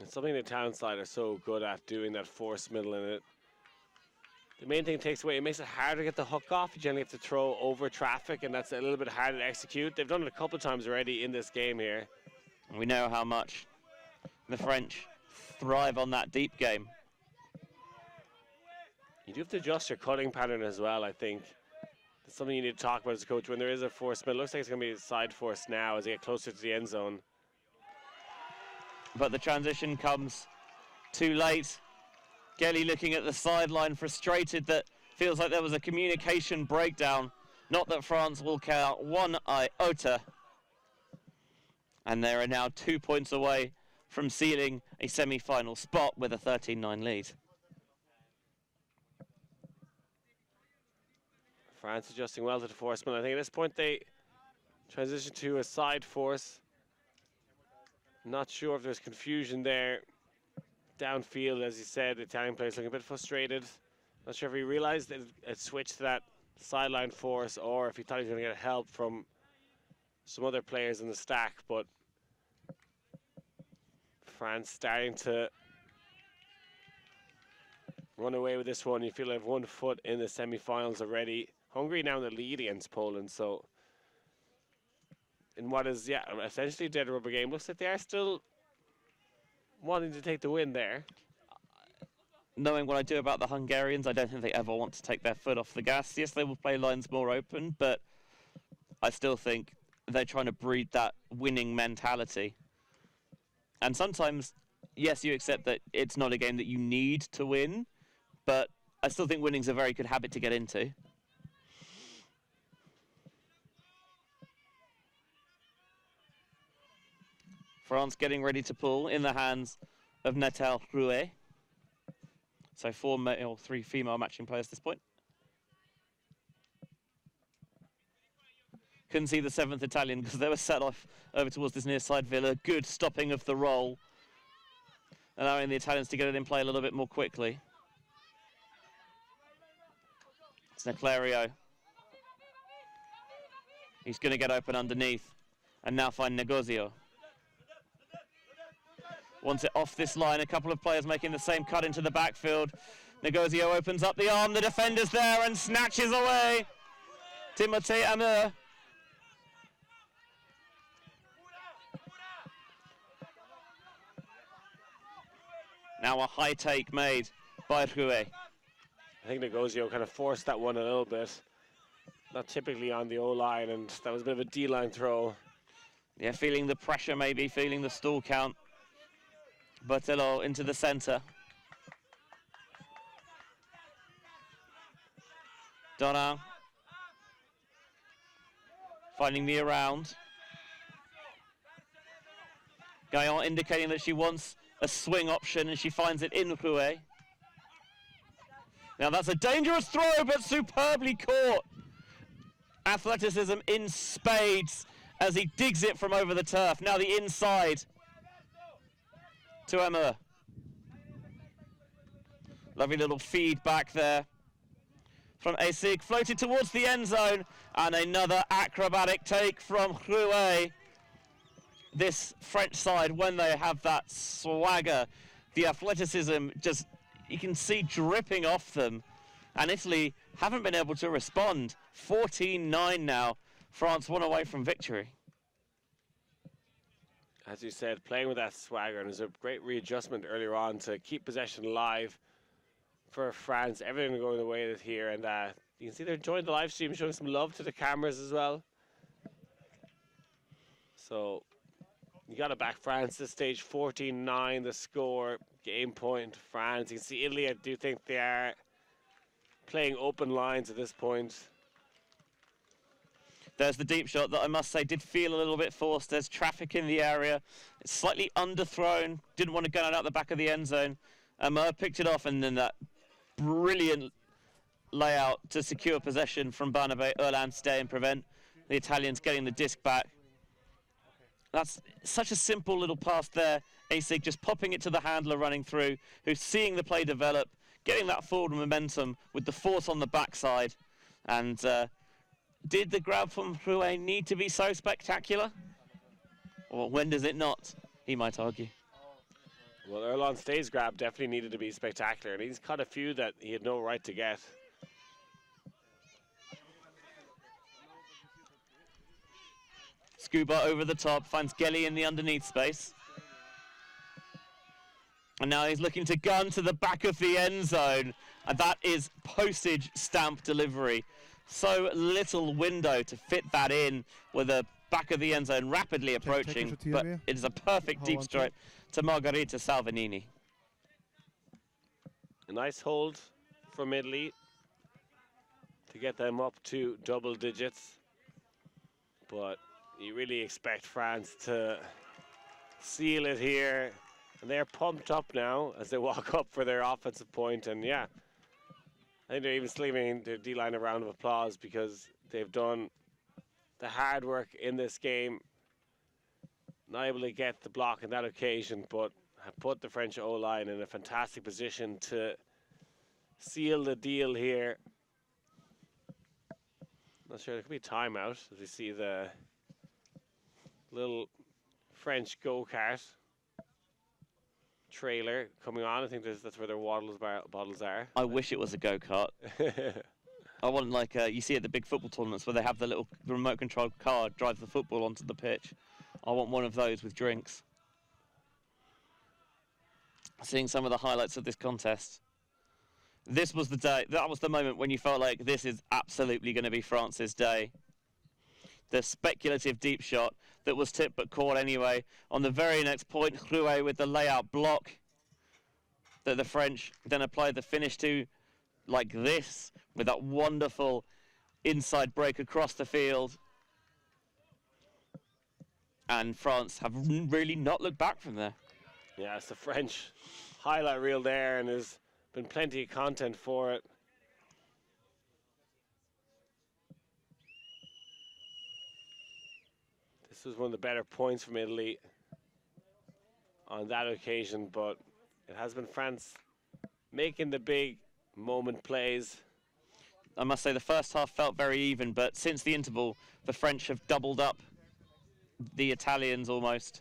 It's something the Town side are so good at, doing that force middle in it. The main thing it takes away, it makes it harder to get the hook off. You generally have to throw over traffic, and that's a little bit harder to execute. They've done it a couple of times already in this game here. We know how much the French thrive on that deep game. You do have to adjust your cutting pattern as well, I think. That's something you need to talk about as a coach when there is a force middle. It looks like it's going to be a side force now as they get closer to the end zone. But the transition comes too late. Gelly looking at the sideline, frustrated that feels like there was a communication breakdown. Not that France will care one iota. And they are now 2 points away from sealing a semi-final spot with a 13-9 lead. France adjusting well to the force middle. I think at this point they transition to a side force. Not sure if there's confusion there. Downfield, as you said, the Italian players looking a bit frustrated. Not sure if he realized that it switched to that sideline force or if he thought he was going to get help from some other players in the stack, but France starting to run away with this one. You feel they have 1 foot in the semi-finals already. Hungary now in the lead against Poland, so in what is, yeah, essentially a dead rubber game, looks like they are still wanting to take the win there. Knowing what I do about the Hungarians, I don't think they ever want to take their foot off the gas. Yes, they will play lines more open, but I still think they're trying to breed that winning mentality. And sometimes, yes, you accept that it's not a game that you need to win, but I still think winning's a very good habit to get into. France getting ready to pull in the hands of Nathalie Rouet. So 4 male, 3 female matching players at this point. Couldn't see the 7th Italian because they were set off over towards this near side Villa. Good stopping of the roll, allowing the Italians to get it in play a little bit more quickly. It's Neclario. He's going to get open underneath and now find Negozio. Wants it off this line. A couple of players making the same cut into the backfield. Negozio opens up the arm. The defender's there and snatches away Timothée Ameur. Now a high take made by Rouet. I think Negozio kind of forced that one a little bit. Not typically on the O-line, and that was a bit of a D-line throw. Yeah, feeling the pressure maybe, feeling the stall count. Botello into the center. Donna finding me around. Gaillon indicating that she wants a swing option and she finds it in Rouet. Now that's a dangerous throw, but superbly caught. Athleticism in spades as he digs it from over the turf. Now the inside to Emma. Lovely little feedback there from Asig. Floated towards the end zone. And another acrobatic take from Rouet. This French side, when they have that swagger, the athleticism just you can see dripping off them. And Italy haven't been able to respond. 14-9 now. France one away from victory. As you said, playing with that swagger, and there's a great readjustment earlier on to keep possession alive for France. Everything going the way it is here, and you can see they're enjoying the live stream, showing some love to the cameras as well. So you got to back France this stage. 14-9 the score, game point France. You can see Italy, I do think they are playing open lines at this point. There's the deep shot that I must say did feel a little bit forced. There's traffic in the area. It's slightly underthrown. Didn't want to go out the back of the end zone. Picked it off, and then that brilliant layout to secure possession from Barnaby. Erland stay and prevent the Italians getting the disc back. That's such a simple little pass there. Asig just popping it to the handler running through, who's seeing the play develop, getting that forward momentum with the force on the backside. And did the grab from Rouet need to be so spectacular? Or when does it not, he might argue. Well, Erland Stay's grab definitely needed to be spectacular, and he's caught a few that he had no right to get. Scuba over the top, finds Gelly in the underneath space. And now he's looking to gun to the back of the end zone. And that is postage stamp delivery. So little window to fit that in with the back of the end zone rapidly approaching. But it is a perfect deep strike to Margherita Salvanini. A nice hold from Italy to get them up to double digits. But you really expect France to seal it here. And they're pumped up now as they walk up for their offensive point. And yeah, I think they're even leaving their D-line a round of applause because they've done the hard work in this game. Not able to get the block on that occasion, but have put the French O-line in a fantastic position to seal the deal here. Not sure, there could be a timeout as we see the little French go-kart trailer coming on. I think that's where their bottles are. I wish it was a go-kart. I want, like, you see at the big football tournaments where they have the little remote-controlled car drive the football onto the pitch. I want one of those with drinks. Seeing some of the highlights of this contest. This was the day, that was the moment when you felt like this is absolutely going to be France's day. The speculative deep shot that was tipped but caught anyway. On the very next point, Rouet with the layout block that the French then applied the finish to like this, with that wonderful inside break across the field. And France have really not looked back from there. Yeah, it's the French highlight reel there, and there's been plenty of content for it. This was one of the better points from Italy on that occasion, but it has been France making the big moment plays. I must say the first half felt very even, but since the interval, the French have doubled up the Italians almost.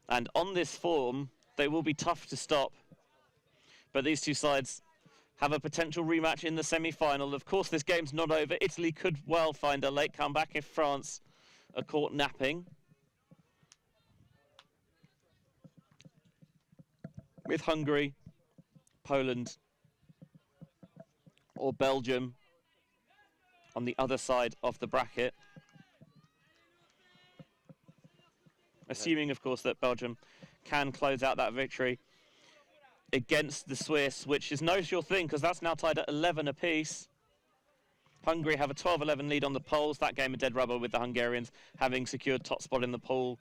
And on this form, they will be tough to stop. But these two sides have a potential rematch in the semi-final. Of course, this game's not over. Italy could well find a late comeback if France are caught napping. With Hungary, Poland, or Belgium on the other side of the bracket. Assuming, of course, that Belgium can close out that victory against the Swiss, which is no sure thing because that's now tied at 11 apiece. Hungary have a 12-11 lead on the Poles. That game a dead rubber with the Hungarians having secured top spot in the pool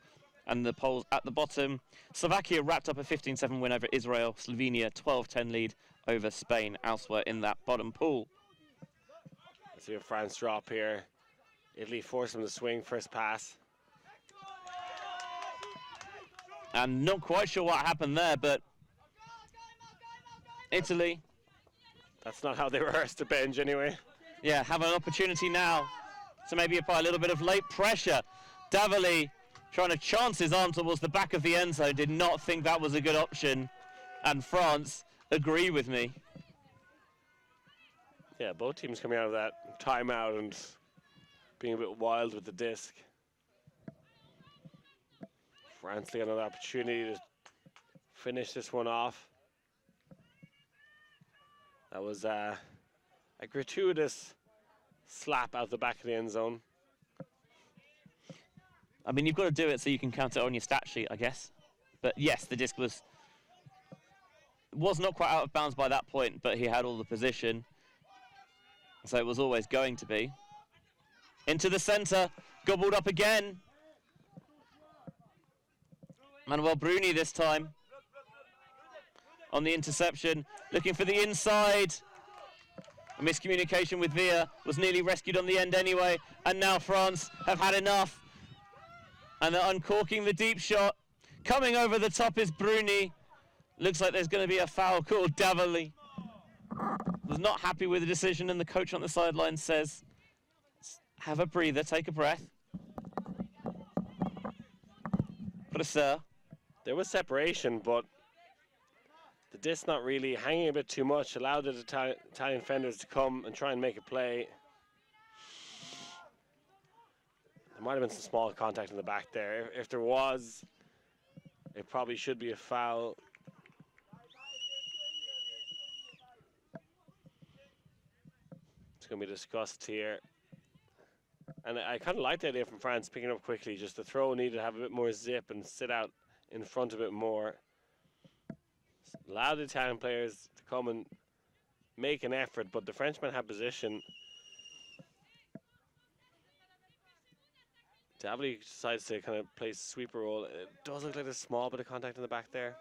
and the Poles at the bottom. Slovakia wrapped up a 15-7 win over Israel. Slovenia 12-10 lead over Spain elsewhere in that bottom pool. Let's see a France drop here. Italy forced them to swing first pass. And not quite sure what happened there, but Italy. That's not how they rehearsed the bench anyway. Yeah, have an opportunity now to maybe apply a little bit of late pressure. Davali trying to chance his arm towards the back of the end zone, did not think that was a good option. And France agree with me. Yeah, both teams coming out of that timeout and being a bit wild with the disc. France got another opportunity to finish this one off. That was a gratuitous slap out the back of the end zone. I mean, you've got to do it so you can count it on your stat sheet, I guess. But yes, the disc was not quite out of bounds by that point, but he had all the position. So it was always going to be. Into the center, gobbled up again. Manuel Bruni this time on the interception, looking for the inside. A miscommunication with Villa, was nearly rescued on the end anyway, and now France have had enough. And they're uncorking the deep shot. Coming over the top is Bruni. Looks like there's going to be a foul called. Davali was not happy with the decision, and the coach on the sideline says, have a breather, take a breath. Professor. There was separation, but the disc not really hanging a bit too much, allowed the Italian defenders to come and try and make a play. There might have been some small contact in the back there. If there was, it probably should be a foul. It's going to be discussed here. And I kind of like the idea from France picking up quickly. Just the throw needed to have a bit more zip and sit out in front a bit more. Allow the Italian players to come and make an effort, but the Frenchmen have position. Davali decides to kind of play a sweeper role. It does look like there's a small bit of contact in the back there.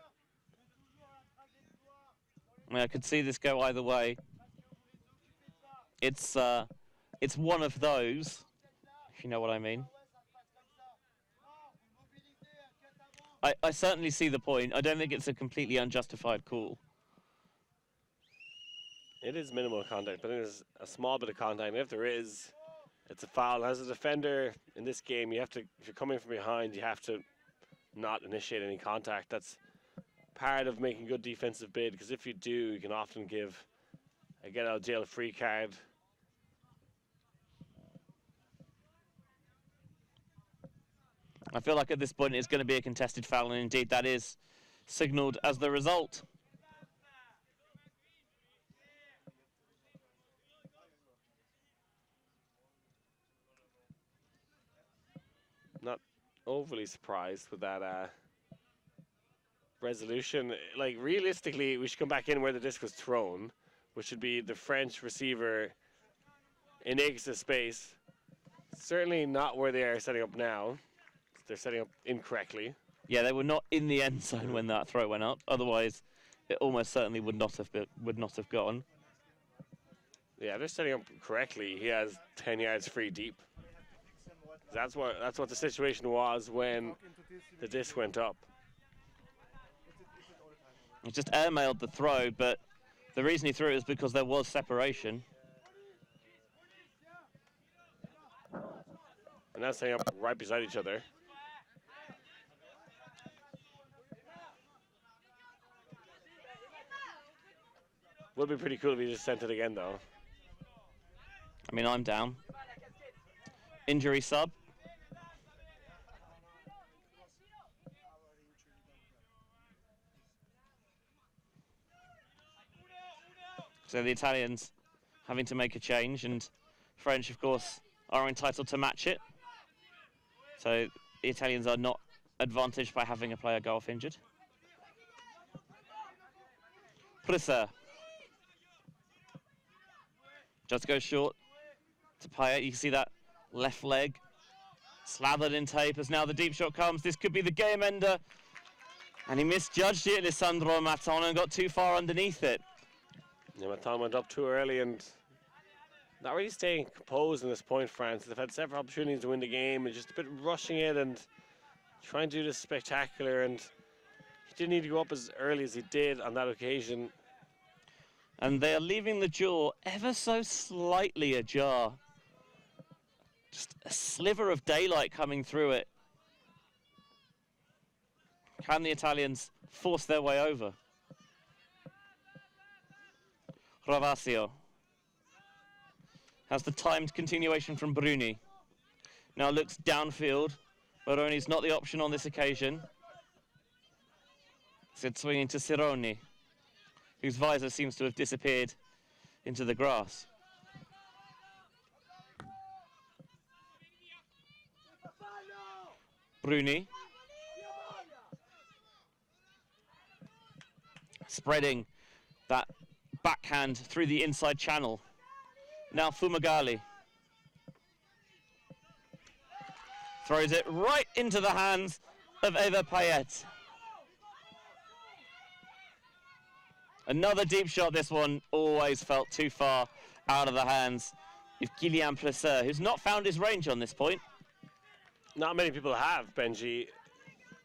I could see this go either way. It's one of those, if you know what I mean. I certainly see the point. I don't think it's a completely unjustified call. It is minimal contact, but there's a small bit of contact. And if there is, it's a foul. As a defender in this game, you have to, if you're coming from behind, you have to not initiate any contact. That's part of making good defensive bid, because if you do, you can often give a get out of jail free card. I feel like at this point it's going to be a contested foul, and indeed that is signalled as the result. Not overly surprised with that resolution. Like, realistically, we should come back in where the disc was thrown, which should be the French receiver in extra space. Certainly not where they are setting up now. They're setting up incorrectly. Yeah, they were not in the end zone when that throw went up. Otherwise, it almost certainly would not have gone. Yeah, they're setting up correctly. He has 10 yards free deep. That's what the situation was when the disc went up. He just airmailed the throw, but the reason he threw it is because there was separation. And now setting up right beside each other. Would be pretty cool if he just sent it again, though. I mean, I'm down. Injury sub. So the Italians having to make a change, and French, of course, are entitled to match it. So the Italians are not advantaged by having a player go off injured. Prisser. Just goes short to Payet. You can see that left leg slathered in tape as now the deep shot comes. This could be the game ender. And he misjudged it, Alessandro Maton, and got too far underneath it. Yeah, Maton went up too early and not really staying composed in this point, France. They've had several opportunities to win the game and just a bit rushing it and trying to do this spectacular. And he didn't need to go up as early as he did on that occasion. And they are leaving the jaw ever so slightly ajar. Just a sliver of daylight coming through it. Can the Italians force their way over? Ravasio has the timed continuation from Bruni. Now looks downfield. Baroni's not the option on this occasion. It's swinging to Cironi, whose visor seems to have disappeared into the grass. Bruni spreading that backhand through the inside channel. Now Fumagalli throws it right into the hands of Eva Payet. Another deep shot. This one always felt too far out of the hands of Kylian Plesseur, who's not found his range on this point. Not many people have, Benji.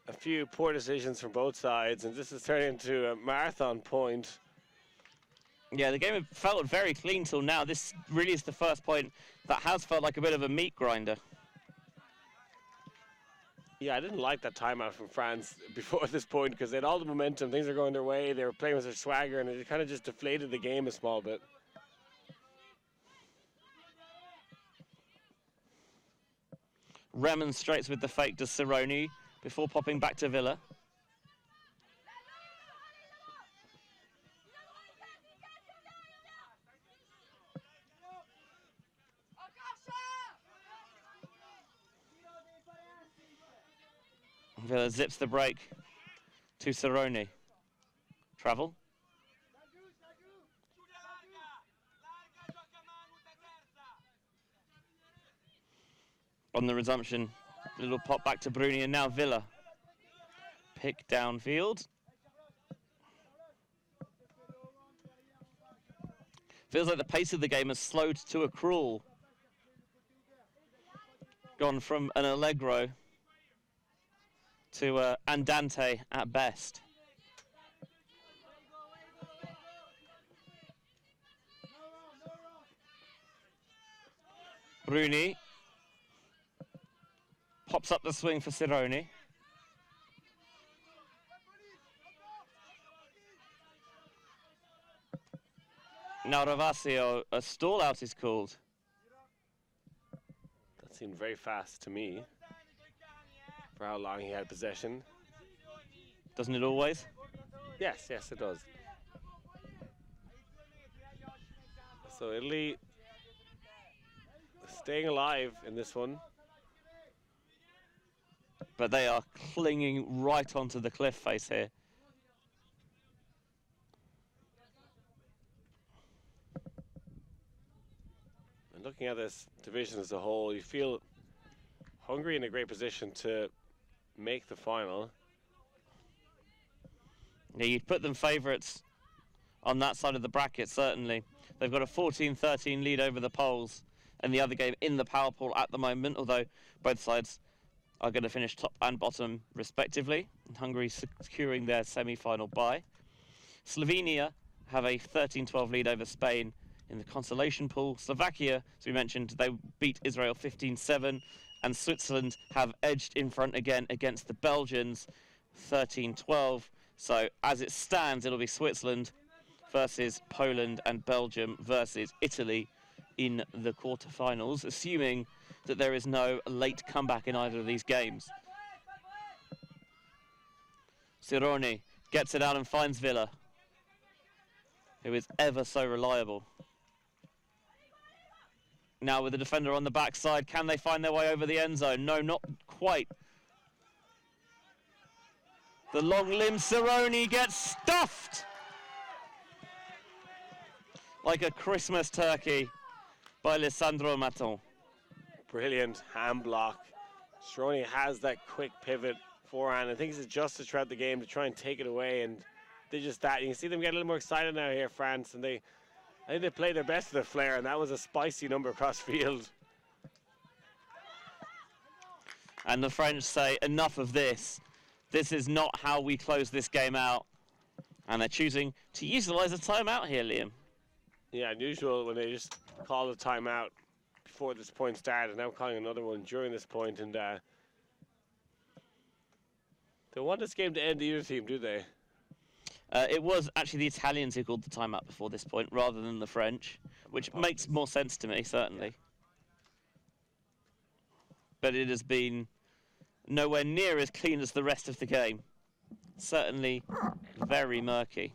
A few poor decisions from both sides, and this is turning into a marathon point. Yeah, the game felt very clean till now. This really is the first point that has felt like a bit of a meat grinder. Yeah, I didn't like that timeout from France before this point because they had all the momentum. Things are going their way. They were playing with their swagger, and it kind of just deflated the game a small bit. Remonstrates with the fake to Cironi before popping back to Villa. Villa zips the break to Cironi. Travel. On the resumption, little pop back to Bruni, and now Villa. Pick downfield. Feels like the pace of the game has slowed to a crawl. Gone from an allegro to andante at best. Bruni pops up the swing for Cironi. Now Ravasio, a stall out is called. That seemed very fast to me for how long he had possession. Doesn't it always? Yes, it does. So Italy staying alive in this one. But they are clinging right onto the cliff face here. And looking at this division as a whole, you feel Hungary in a great position to make the final. Yeah, you'd put them favourites on that side of the bracket, certainly. They've got a 14-13 lead over the Poles and the other game in the power pool at the moment, although both sides are going to finish top and bottom respectively. And Hungary securing their semi-final bye. Slovenia have a 13-12 lead over Spain in the consolation pool. Slovakia, as we mentioned, they beat Israel 15-7, and Switzerland have edged in front again against the Belgians 13-12. So as it stands, it'll be Switzerland versus Poland and Belgium versus Italy in the quarterfinals, assuming that there is no late comeback in either of these games. Cironi gets it out and finds Villa, who is ever so reliable. Now with the defender on the backside, can they find their way over the end zone? No, not quite. The long limb Cironi gets stuffed like a Christmas turkey by Alessandro Maton. Brilliant hand block. Cironi has that quick pivot forehand. I think he's adjusted throughout the game to try and take it away, and they just that. You can see them get a little more excited now here, France, and I think they played their best with their flair, and that was a spicy number across field. And the French say, enough of this. This is not how we close this game out. And they're choosing to utilize a timeout here, Liam. Yeah, unusual when they just call the timeout before this point started, now calling another one during this point, and they want this game to end either team, do they? It was actually the Italians who called the timeout before this point, rather than the French, which makes more sense to me, certainly. Yeah. But it has been nowhere near as clean as the rest of the game. Certainly very murky.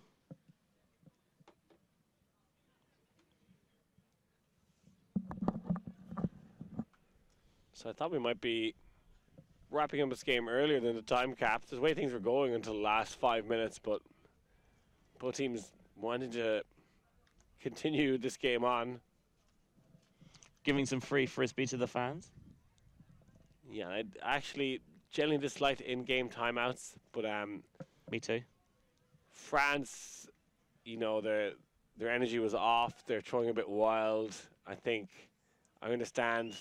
So I thought we might be wrapping up this game earlier than the time cap. The way things were going until the last 5 minutes, but both teams wanted to continue this game on. Giving some free frisbee to the fans. Yeah, I actually generally dislike in-game timeouts, but me too. France, you know, their energy was off. They're throwing a bit wild. I understand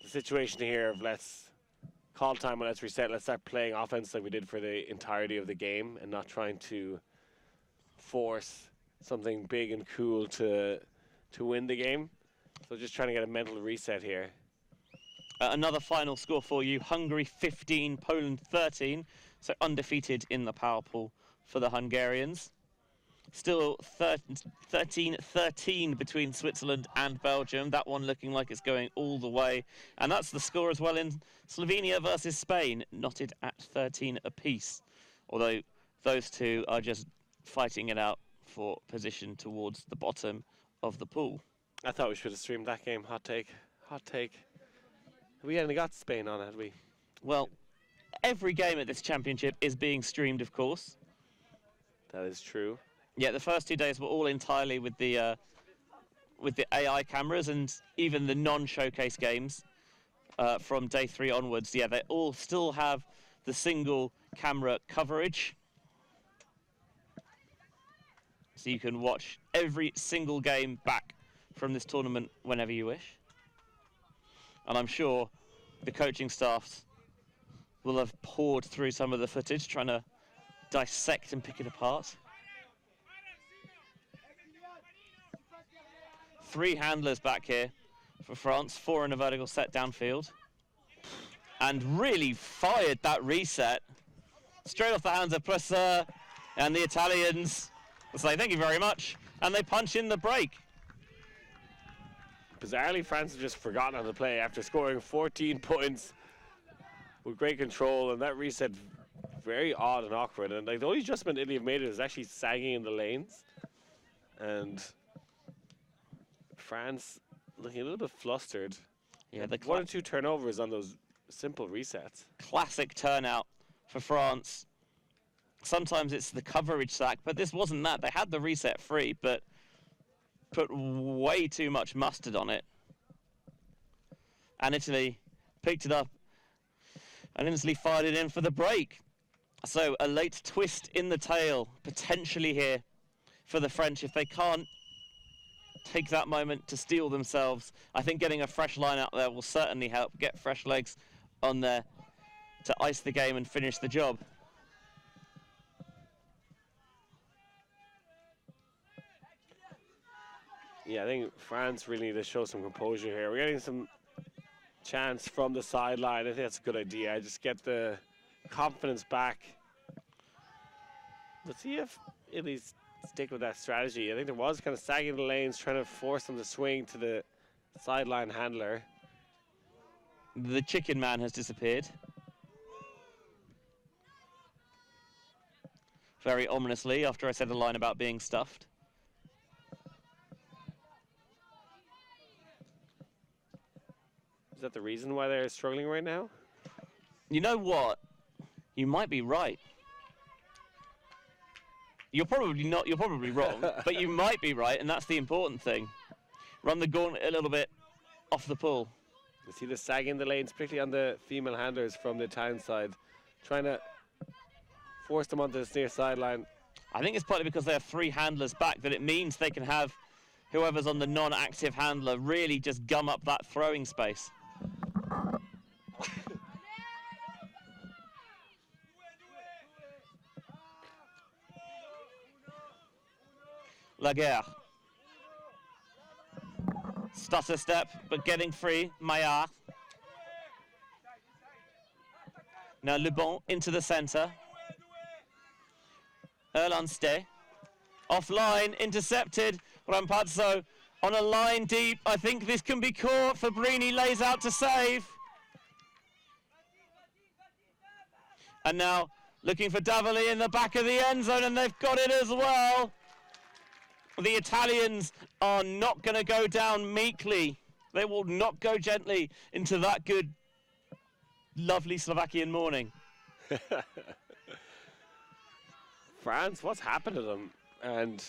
the situation here of let's call time and let's reset. Let's start playing offense like we did for the entirety of the game and not trying to force something big and cool to win the game. So just trying to get a mental reset here. Another final score for you. Hungary 15, Poland 13. So undefeated in the power pool for the Hungarians. Still 13-13 between Switzerland and Belgium. That one looking like it's going all the way. And that's the score as well in Slovenia versus Spain, knotted at 13 apiece. Although those two are just fighting it out for position towards the bottom of the pool. I thought we should have streamed that game. Hot take. Hot take. We only got Spain on, had we? Well, every game at this championship is being streamed, of course. That is true. Yeah, the first 2 days were all entirely with the AI cameras, and even the non-showcase games from day 3 onwards. Yeah, they all still have the single camera coverage. So you can watch every single game back from this tournament whenever you wish. And I'm sure the coaching staffs will have poured through some of the footage, trying to dissect and pick it apart. 3 handlers back here for France, 4 in a vertical set downfield. And really fired that reset. Straight off the hands of Plesser, and the Italians will say thank you very much, and they punch in the break. Bizarrely, France have just forgotten how to play after scoring 14 points with great control, and that reset very odd and awkward. And like the only adjustment Italy have made is actually sagging in the lanes, and France looking a little bit flustered. Yeah, the 1 or 2 turnovers on those simple resets. Classic turnout for France. Sometimes it's the coverage sack, but this wasn't that. They had the reset free, but put way too much mustard on it. And Italy picked it up and instantly fired it in for the break. So a late twist in the tail, potentially here for the French. If they can't take that moment to steel themselves, I think getting a fresh line out there will certainly help get fresh legs on there to ice the game and finish the job. Yeah, I think France really need to show some composure here. We're getting some chance from the sideline. I think that's a good idea. Just get the confidence back. Let's see if Italy's stick with that strategy. I think there was kind of sagging the lanes, trying to force them to swing to the sideline handler. The chicken man has disappeared. Very ominously after I said a line about being stuffed. Is that the reason why they're struggling right now? You know what? You might be right. You're probably not, you're probably wrong, but you might be right, and that's the important thing. Run the gauntlet a little bit off the pull. You see the sag in the lanes, particularly on the female handlers from the Italian side, trying to force them onto the near sideline. I think it's partly because they have 3 handlers back that it means they can have whoever's on the non-active handler really just gum up that throwing space. Laguerre. stutter step, but getting free. Maillard. Now Le Bon into the centre. Erlandste. Offline, intercepted. Rampazzo on a line deep. I think this can be caught. Fabrini lays out to save. And now looking for Davoli in the back of the end zone, and they've got it as well. The Italians are not going to go down meekly. They will not go gently into that good, lovely Slovakian morning. France, what's happened to them? And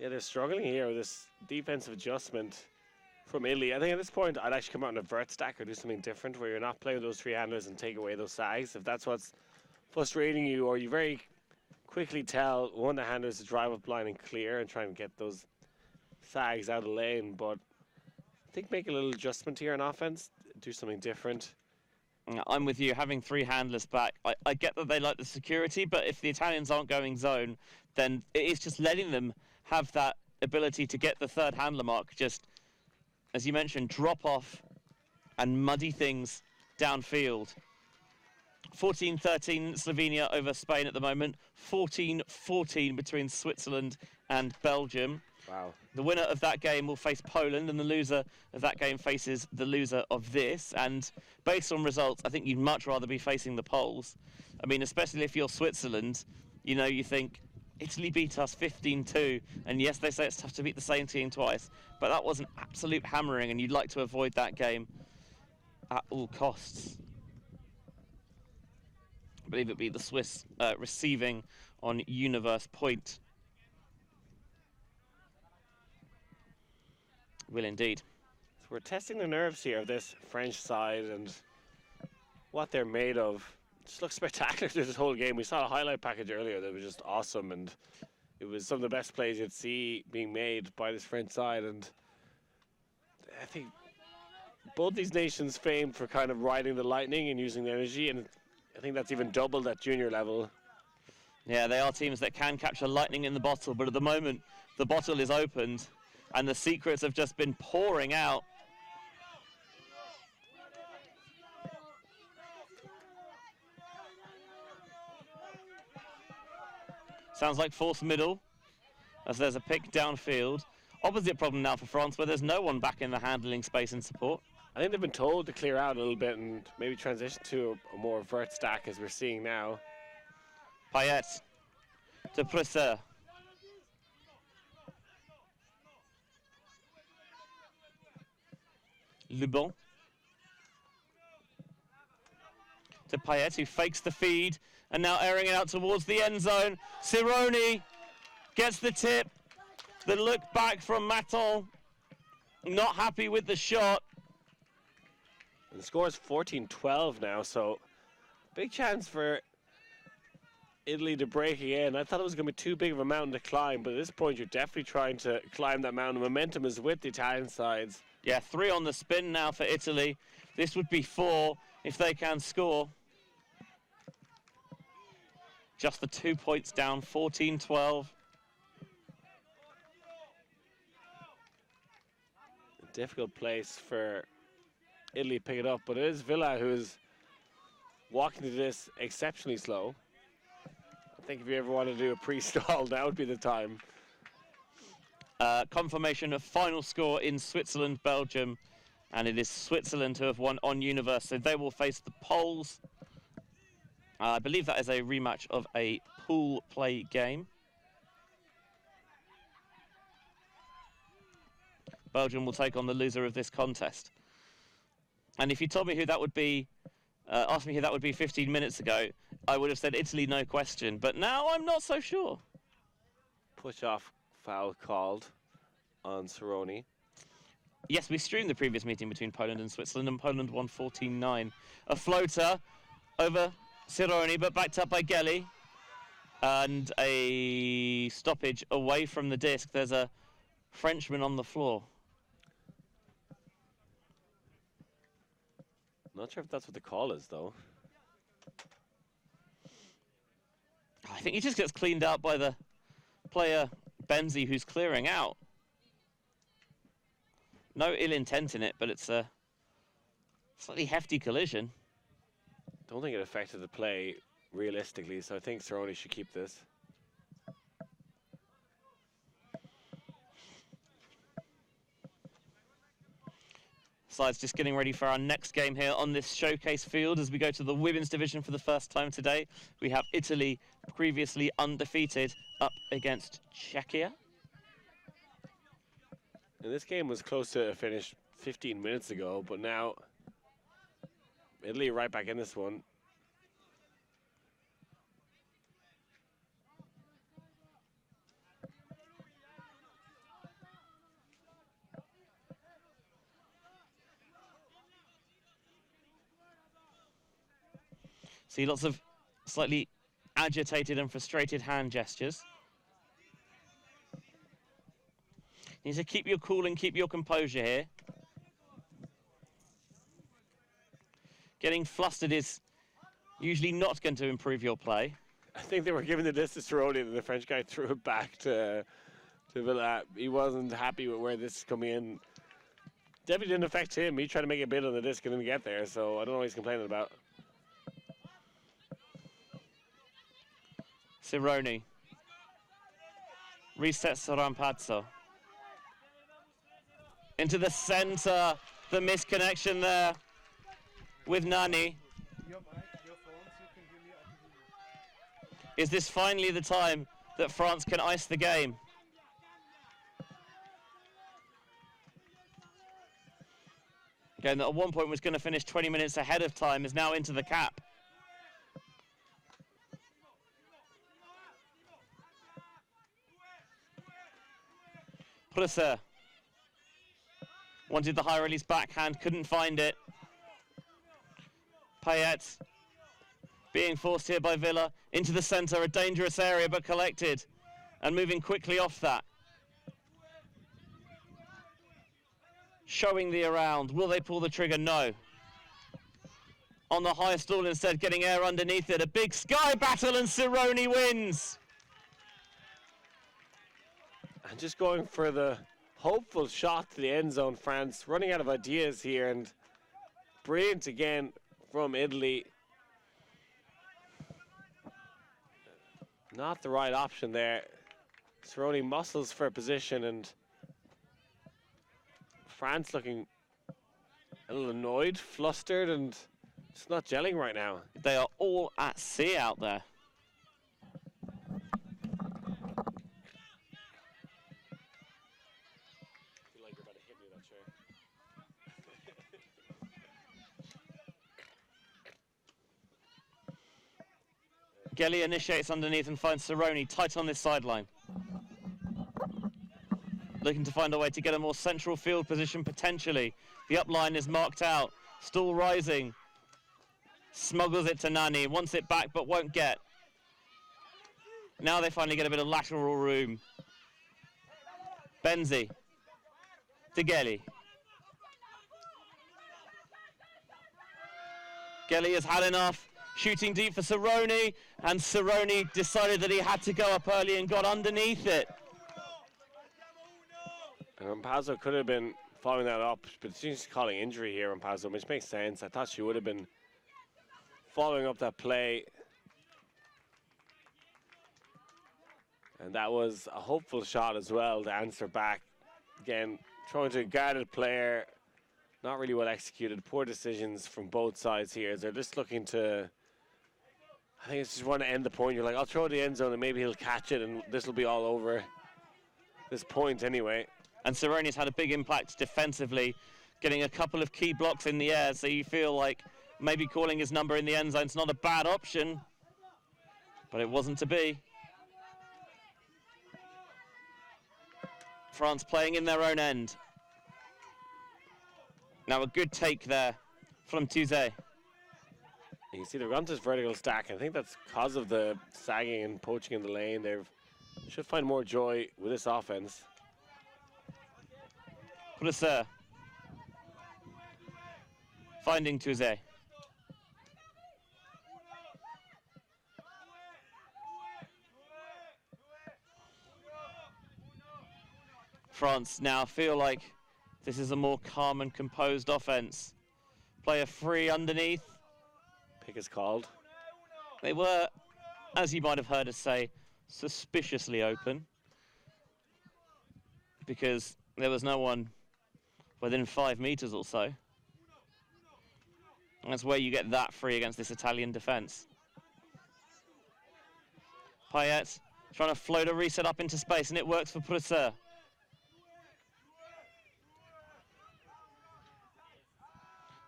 yeah, they're struggling here with this defensive adjustment from Italy. I think at this point, I'd actually come out and avert stack or do something different where you're not playing those three handlers and take away those sags. If that's what's frustrating you, or you very quickly tell one of the handlers to drive up line and clear and try and get those sags out of the lane. But I think make a little adjustment here on offense, do something different. I'm with you. Having three handlers back, I get that they like the security, but if the Italians aren't going zone, then it is just letting them have that ability to get the third handler mark, just, as you mentioned, drop off and muddy things downfield. 14-13 Slovenia over Spain at the moment. 14-14 between Switzerland and Belgium. Wow. The winner of that game will face Poland, and the loser of that game faces the loser of this. And based on results, I think you'd much rather be facing the Poles. I mean, especially if you're Switzerland, you know, you think, Italy beat us 15-2, and yes, they say it's tough to beat the same team twice, but that was an absolute hammering, and you'd like to avoid that game at all costs. I believe it'd be the Swiss receiving on Universe point. Will indeed. So we're testing the nerves here of this French side and what they're made of. Just looks spectacular through this whole game. We saw a highlight package earlier that was just awesome, and it was some of the best plays you'd see being made by this French side. And I think both these nations famed for kind of riding the lightning and using the energy, and I think that's even doubled at junior level. Yeah, they are teams that can capture lightning in the bottle, but at the moment the bottle is opened and the secrets have just been pouring out. Sounds like forced middle, as there's a pick downfield. Opposite problem now for France, where there's no one back in the handling space and support. I think they've been told to clear out a little bit and maybe transition to a more vert stack, as we're seeing now. Payet to Presser. Le Bon to Payet, who fakes the feed and now airing it out towards the end zone. Cironi gets the tip. The look back from Maton, not happy with the shot. And the score is 14-12 now, so big chance for Italy to break again. I thought it was going to be too big of a mountain to climb, but at this point you're definitely trying to climb that mountain. Momentum is with the Italian sides. Yeah, 3 on the spin now for Italy. This would be 4 if they can score. Just the 2 points down, 14-12. A difficult place for Italy to pick it up, but it is Villa who is walking to this exceptionally slow. I think if you ever want to do a pre-stall, now would be the time. Confirmation of final score in Switzerland, Belgium, and it is Switzerland who have won on Universe, so they will face the Poles. I believe that is a rematch of a pool play game. Belgium will take on the loser of this contest. And if you told me who that would be, asked me who that would be 15 minutes ago, I would have said Italy, no question. But now I'm not so sure. Push-off foul called on Cironi. Yes, we streamed the previous meeting between Poland and Switzerland, and Poland won 14-9. A floater over Cironi, but backed up by Gelli. And a stoppage away from the disc. There's a Frenchman on the floor. Not sure if that's what the call is, though. I think he just gets cleaned out by the player Benzi, who's clearing out. No ill intent in it, but it's a slightly hefty collision. Don't think it affected the play realistically, so I think Cerrone should keep this. Sides just getting ready for our next game here on this showcase field as we go to the women's division for the first time today. We have Italy, previously undefeated, up against Czechia. And this game was close to a finish 15 minutes ago, but now Italy right back in this one. See lots of slightly agitated and frustrated hand gestures. You need to keep your cool and keep your composure here. Getting flustered is usually not going to improve your play. I think they were giving the disc to Cerrone and the French guy threw it back to Villa. He wasn't happy with where this is coming in. Definitely didn't affect him. He tried to make a bid on the disc and didn't get there, so I don't know what he's complaining about. Cerrone resets Rampazzo. Into the center, the misconnection there with Nani. Is this finally the time that France can ice the game? Again, that at one point was going to finish 20 minutes ahead of time is now into the cap. Plusser wanted the high release backhand, couldn't find it. Payet being forced here by Villa into the centre, a dangerous area but collected and moving quickly off that. Showing the around, will they pull the trigger? No. On the high stall instead, getting air underneath it, a big sky battle and Cerrone wins. And just going for the hopeful shot to the end zone, France running out of ideas here, and brilliant again from Italy. Not the right option there. Cerrone muscles for a position, and France looking a little annoyed, flustered, and just not gelling right now. They are all at sea out there. Gelly initiates underneath and finds Cerrone tight on this sideline. Looking to find a way to get a more central field position potentially. The upline is marked out. Stall rising. Smuggles it to Nani. Wants it back but won't get. Now they finally get a bit of lateral room. Benzi. To Gelly. Gelly has had enough. Shooting deep for Cerrone, and Cerrone decided that he had to go up early and got underneath it. And Rampazzo could have been following that up, but she's calling injury here, Rampazzo, which makes sense. I thought she would have been following up that play. And that was a hopeful shot as well to answer back. Again, throwing to a guarded player, not really well executed. Poor decisions from both sides here. They're just looking to, I think it's just want to end the point. You're like, I'll throw it the end zone and maybe he'll catch it and this will be all over. This point anyway. And Cerrone's had a big impact defensively, getting a couple of key blocks in the air, so you feel like maybe calling his number in the end zone's not a bad option, but it wasn't to be. France playing in their own end. Now a good take there from Tuzet. You see the Ranta's vertical stack. I think that's because of the sagging and poaching in the lane. They should find more joy with this offense. Plusser. Finding Tuzet. France now feel like This is a more calm and composed offense. Player free underneath. Pick is called. They were, as you might have heard us say, suspiciously open, because there was no one within 5 meters or so. And that's where you get that free against this Italian defense. Payet trying to float a reset up into space, and it works for Prusser.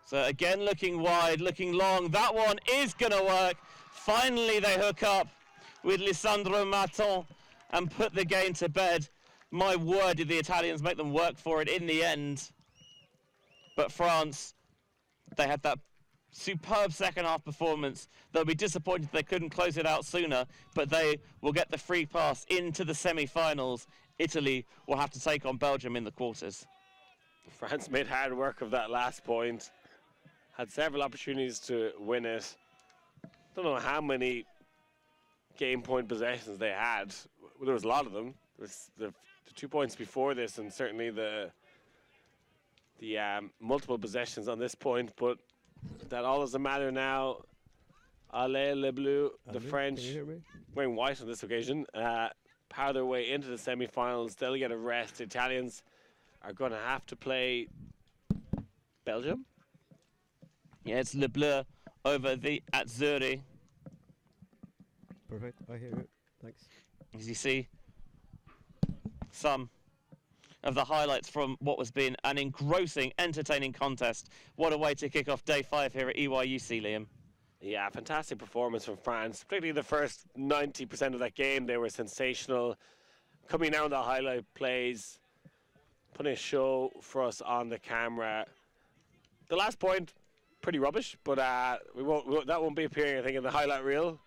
So again, looking wide, looking long. That one is going to work. Finally, they hook up with Lisandro Maton and put the game to bed. My word, did the Italians make them work for it in the end. But France, they had that superb second half performance. They'll be disappointed they couldn't close it out sooner, but they will get the free pass into the semi-finals. Italy will have to take on Belgium in the quarters. France made hard work of that last point. Had several opportunities to win it. Don't know how many game point possessions they had. Well, there was a lot of them. There was the 2 points before this, and certainly the multiple possessions on this point, but that all doesn't matter now. Allez les Bleus, the French, wearing white on this occasion, power their way into the semi-finals. They'll get a rest. The Italians are going to have to play Belgium. Yeah, it's Le Bleu over the Azzurri. Perfect, I hear it. Thanks. As you see, some of the highlights from what was been an engrossing, entertaining contest. What a way to kick off day 5 here at EYUC, Liam. Yeah, fantastic performance from France, particularly the first 90% of that game. They were sensational, coming out on the highlight plays, putting a show for us on the camera. The last point, pretty rubbish, but that won't be appearing, I think, in the highlight reel.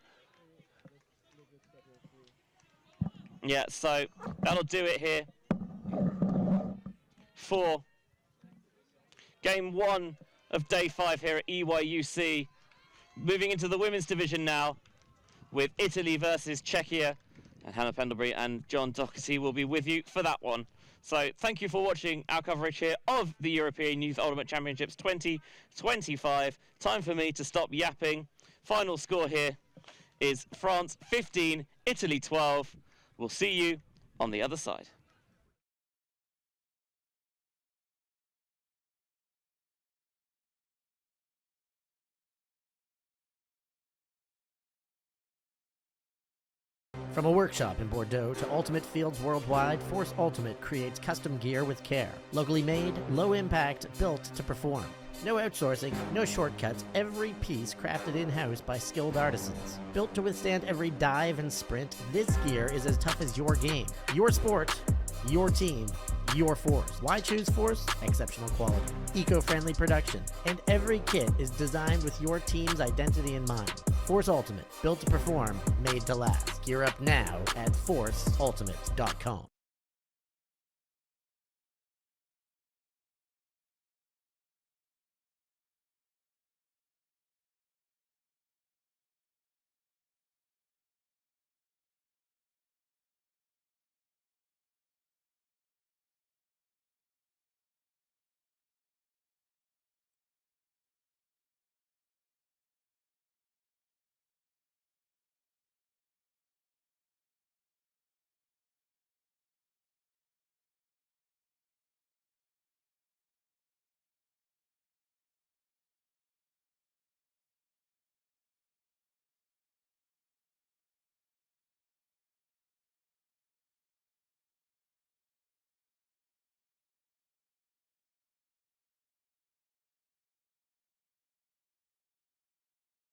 Yeah, so that'll do it here for game 1 of day 5 here at EYUC. Moving into the women's division now with Italy versus Czechia. And Hannah Pendlebury and John Doherty will be with you for that one. So thank you for watching our coverage here of the European Youth Ultimate Championships 2025. Time for me to stop yapping. Final score here is France 15, Italy 12. We'll see you on the other side. From a workshop in Bordeaux to ultimate fields worldwide, Force Ultimate creates custom gear with care. Locally made, low impact, built to perform. No outsourcing, no shortcuts, every piece crafted in-house by skilled artisans. Built to withstand every dive and sprint, this gear is as tough as your game. Your sport, your team, your Force. Why choose Force? Exceptional quality, eco-friendly production, and every kit is designed with your team's identity in mind. Force Ultimate, built to perform, made to last. Gear up now at forceultimate.com.